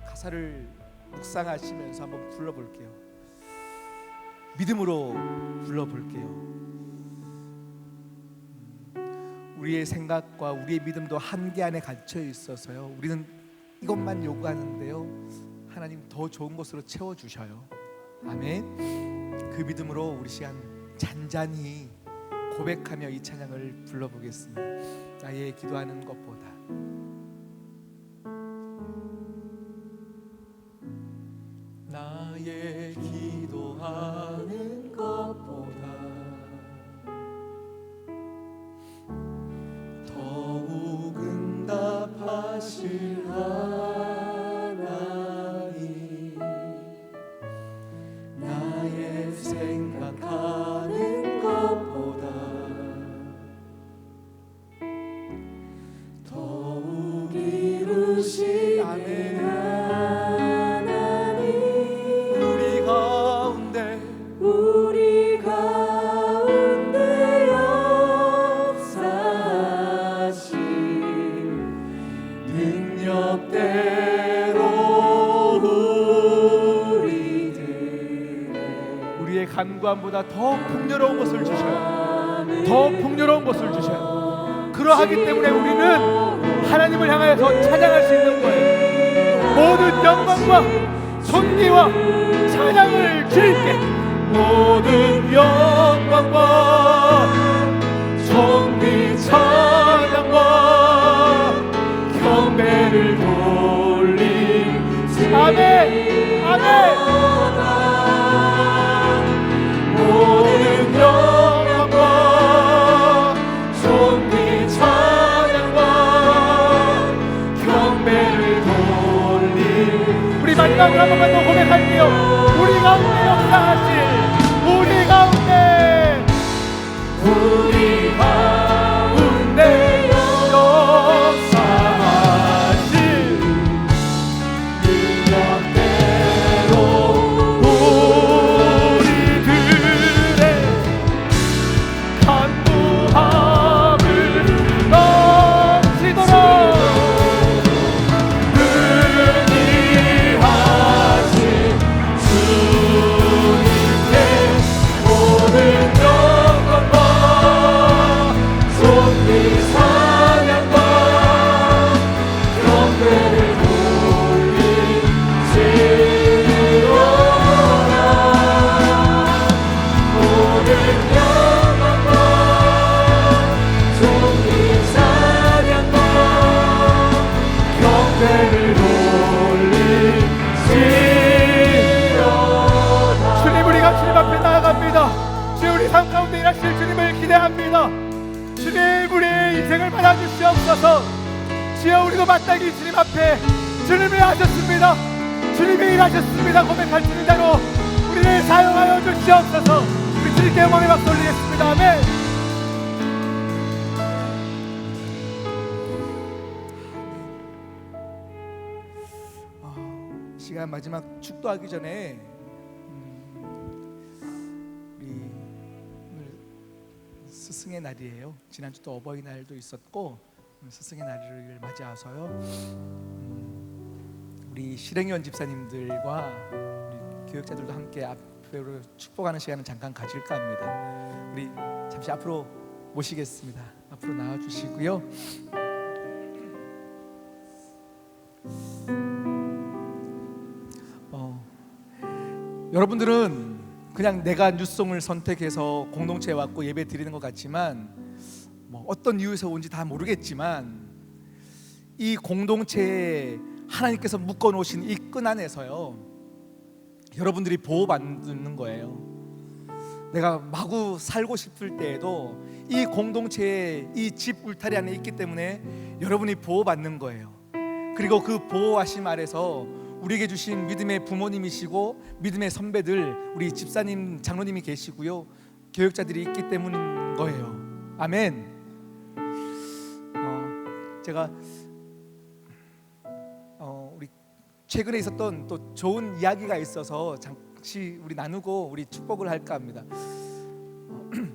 가사를 묵상하시면서 한번 불러볼게요. 믿음으로 불러볼게요. 우리의 생각과 우리의 믿음도 한계 안에 갇혀 있어서요, 우리는 이것만 요구하는데요, 하나님 더 좋은 것으로 채워주셔요. 아멘. 그 믿음으로 우리 시간 잔잔히 고백하며 이 찬양을 불러보겠습니다. 나의 기도하는 것보다, 나의 기도하는 것보다 더욱 응답하실 하나님, 질관보다 더 풍요로운 것을 주셔요. 더 풍요로운 것을 주셔요. 그러하기 때문에 우리는 하나님을 향하여서 찬양할 수 있는 거예요. 모든 영광과 존귀와 찬양을 주님께, 모든 영광과 존귀 찬양과 경배를 돌리. 아멘, 아멘. 모든 영광과 존귀 찬양과 경배를 돌리. 우리 마지막으로 한 번만 더 고백할게요. 우리 가운데 역사하실, 우리 가운데, 우리 가운데 역사하실 능력대로 우리들의 간구함을 넘치도록 은희하신 주님께 모든 영광과 존귀 찬양과 경배를 돌리시리로다. 모든 영광과 존귀 찬양과 경배를 돌리시리로다. 주님, 우리가 주님 앞에 나아갑니다. 주님, 우리 삶 가운데 일하실 주님을 기대합니다. 주님, 우리의 인생을 받아주시옵소서. 주여, 우리도 마땅히 주님 앞에 주님이 하셨습니다, 주님이 일하셨습니다 고백할 주님대로 우리를 사용하여 주시옵소서. 우리 주님께 영광의 박수 올리겠습니다. 아멘. 시간 마지막 축도하기 전에 우리 오늘 스승의 날이에요. 지난주도 어버이날도 있었고 오늘 스승의 날을 맞이해서요, 우리 실행위원 집사님들과 우리 교육자들도 함께 앞으로 축복하는 시간을 잠깐 가질까 합니다. 우리 잠시 앞으로 모시겠습니다. 앞으로 나와주시고요. 여러분들은 그냥 내가 뉴송을 선택해서 공동체에 왔고 예배 드리는 것 같지만, 뭐 어떤 이유에서 온지 다 모르겠지만 이 공동체에 하나님께서 묶어 놓으신 이 끈 안에서요, 여러분들이 보호받는 거예요. 내가 마구 살고 싶을 때에도 이 공동체의 이 집 울타리 안에 있기 때문에 여러분이 보호받는 거예요. 그리고 그 보호하심 아래서 우리에게 주신 믿음의 부모님이시고 믿음의 선배들, 우리 집사님, 장로님이 계시고요, 교육자들이 있기 때문인 거예요. 아멘. 제가 우리 최근에 있었던 또 좋은 이야기가 있어서 잠시 우리 나누고 우리 축복을 할까 합니다.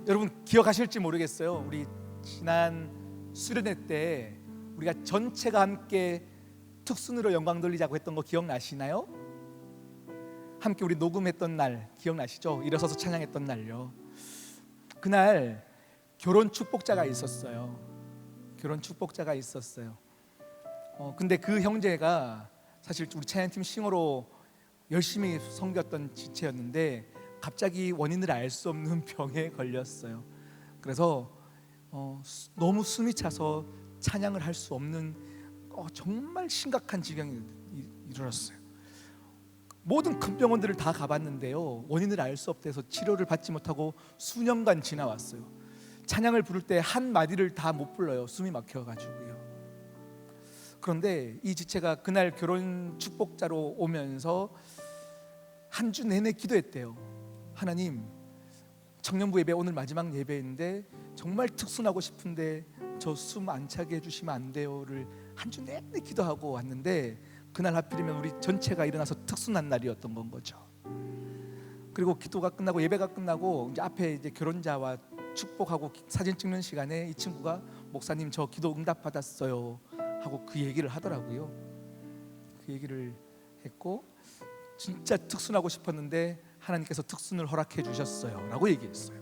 여러분 기억하실지 모르겠어요. 우리 지난 수련회 때 우리가 전체가 함께 특순으로 영광 돌리자고 했던 거 기억나시나요? 함께 우리 녹음했던 날 기억나시죠? 일어서서 찬양했던 날요. 그날 결혼 축복자가 있었어요. 결혼 축복자가 있었어요. 근데 그 형제가 사실 우리 찬양팀 싱어로 열심히 섬겼던 지체였는데 갑자기 원인을 알 수 없는 병에 걸렸어요. 그래서 너무 숨이 차서 찬양을 할 수 없는 정말 심각한 지경이 이르렀어요. 모든 큰 병원들을 다 가봤는데요, 원인을 알 수 없대서 치료를 받지 못하고 수년간 지나왔어요. 찬양을 부를 때 한 마디를 다 못 불러요. 숨이 막혀가지고요. 그런데 이 지체가 그날 결혼 축복자로 오면서 한 주 내내 기도했대요. 하나님, 청년부 예배 오늘 마지막 예배인데 정말 특순하고 싶은데 저 숨 안 차게 해주시면 안 돼요를 한 주 내내 기도하고 왔는데, 그날 하필이면 우리 전체가 일어나서 특순한 날이었던 건 거죠. 그리고 기도가 끝나고 예배가 끝나고 이제 앞에 이제 결혼자와 축복하고 사진 찍는 시간에 이 친구가 목사님 저 기도 응답 받았어요 하고 그 얘기를 하더라고요. 그 얘기를 했고 진짜 특순하고 싶었는데 하나님께서 특순을 허락해 주셨어요 라고 얘기했어요.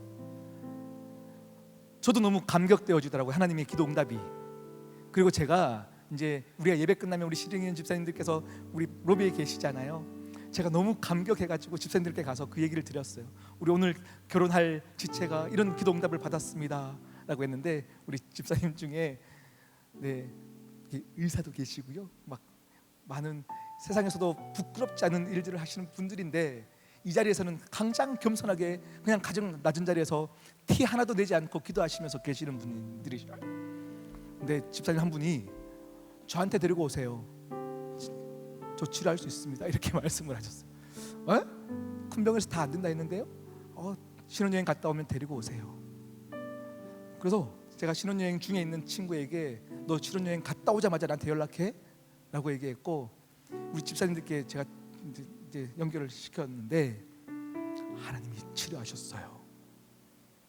저도 너무 감격되어지더라고요, 하나님의 기도 응답이. 그리고 제가 이제 우리가 예배 끝나면 우리 실행위원 집사님들께서 우리 로비에 계시잖아요. 제가 너무 감격해가지고 집사님들께 가서 그 얘기를 드렸어요. 우리 오늘 결혼할 지체가 이런 기도 응답을 받았습니다 라고 했는데, 우리 집사님 중에 의사도 계시고요, 막 많은 세상에서도 부끄럽지 않은 일들을 하시는 분들인데, 이 자리에서는 가장 겸손하게 그냥 가장 낮은 자리에서 티 하나도 내지 않고 기도하시면서 계시는 분들이셔요. 근데 집사님 한 분이 저한테 데리고 오세요, 저 치료할 수 있습니다, 이렇게 말씀을 하셨어요. 큰 병에서 다 안 된다 했는데요, 신혼여행 갔다 오면 데리고 오세요. 그래서 제가 신혼여행 중에 있는 친구에게 너 신혼여행 갔다 오자마자 나한테 연락해 라고 얘기했고, 우리 집사님들께 제가 이제 연결을 시켰는데 하나님이 치료하셨어요.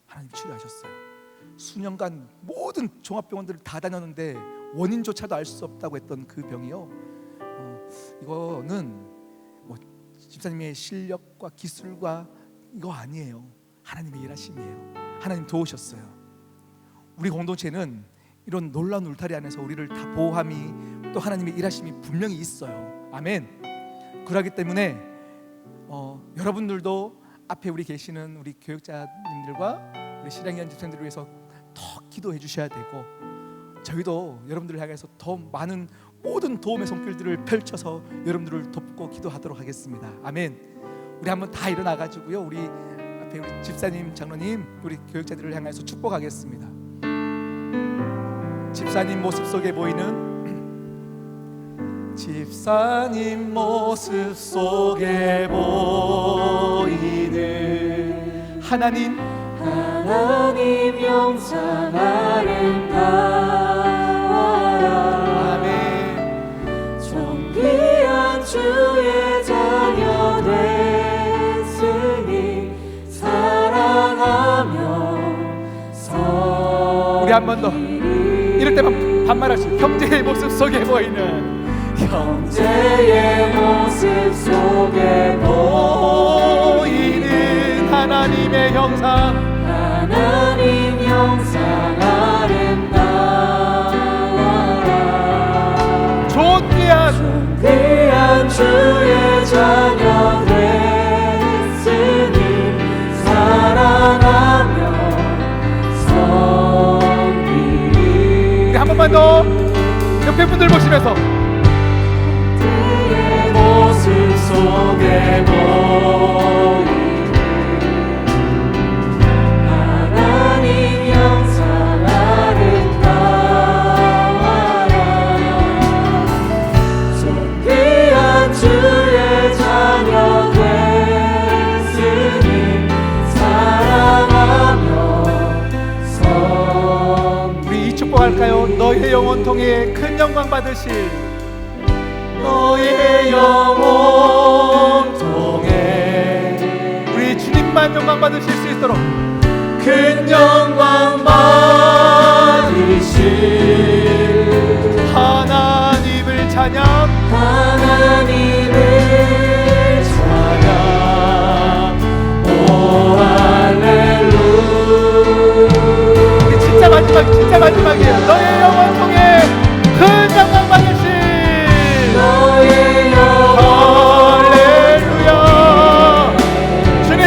하나님 치료하셨어요. 수년간 모든 종합병원들을 다 다녔는데 원인조차도 알 수 없다고 했던 그 병이요, 이거는 뭐 집사님의 실력과 기술과 이거 아니에요. 하나님의 일하심이에요. 하나님 도우셨어요. 우리 공동체는 이런 놀라운 울타리 안에서 우리를 다 보호함이, 또 하나님의 일하심이 분명히 있어요. 아멘. 그러기 때문에 여러분들도 앞에 우리 계시는 우리 교육자님들과 우리 실행위원 집사님들을 위해서 더 기도해 주셔야 되고, 저희도 여러분들을 향해서 더 많은 모든 도움의 손길들을 펼쳐서 여러분들을 돕고 기도하도록 하겠습니다. 아멘. 우리 한번 다 일어나 가지고요, 우리 앞에 우리 집사님, 장로님, 우리 교육자들을 향해서 축복하겠습니다. 집사님 모습 속에 보이는 집사님 모습 속에 보이는 하나님 영상 아름다워라. 아멘. 존귀한 주의 자녀 됐으니 사랑하며 섬기리. 우리 한 번 더 이럴 때만 반말할 수 있어요. 형제의 모습 속에 보이는 형제의 모습 속에 보이는 하나님의 형상, 하나님 형상 아름다워라. 존귀한 주의 자녀 됐으니 사랑하며 섬기리. 우리 한 번만 더 옆에 분들 보시면서 그의 모습 속에 보이는 하나님 형상 아름다워라. 존귀한 주의 자녀 됐으니 사랑하며 섬기리. 우리 이 축복할까요? 너의 영혼 통해 큰 영광 받으실 너의 영혼 통해 우리 주님만 영광 받으실 수 있도록 큰 영광 받으실 하나님을 찬양, 하나님을 찬양. 오 할렐루야. 우리 진짜 마지막이에요. 너의 영혼 통해 큰 영광 받으실 너의 영혼 할렐루야. 주님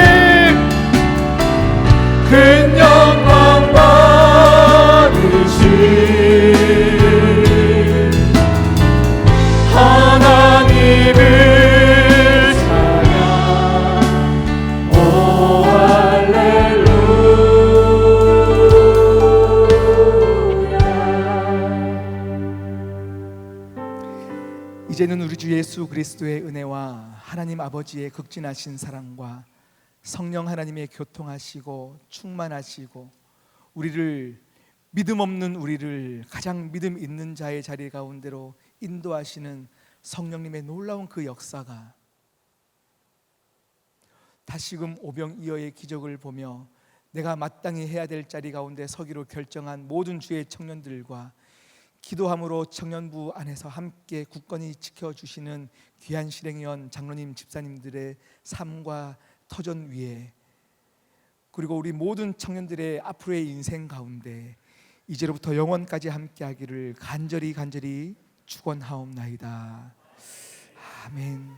큰 영광 받으실 하나님을 찬양. 오 할렐루야. 이제는 우리 주 예수 그리스도의 은혜와 하나님 아버지의 극진하신 사랑과 성령 하나님의 교통하시고 충만하시고 우리를 믿음 없는 우리를 가장 믿음 있는 자의 자리 가운데로 인도하시는 성령님의 놀라운 그 역사가 다시금 오병이어의 기적을 보며 내가 마땅히 해야 될 자리 가운데 서기로 결정한 모든 주의 청년들과 기도함으로 청년부 안에서 함께 굳건히 지켜주시는 귀한 실행위원 장로님 집사님들의 삶과 터전 위에, 그리고 우리 모든 청년들의 앞으로의 인생 가운데 이제로부터 영원까지 함께하기를 간절히 축원하옵나이다. 아멘.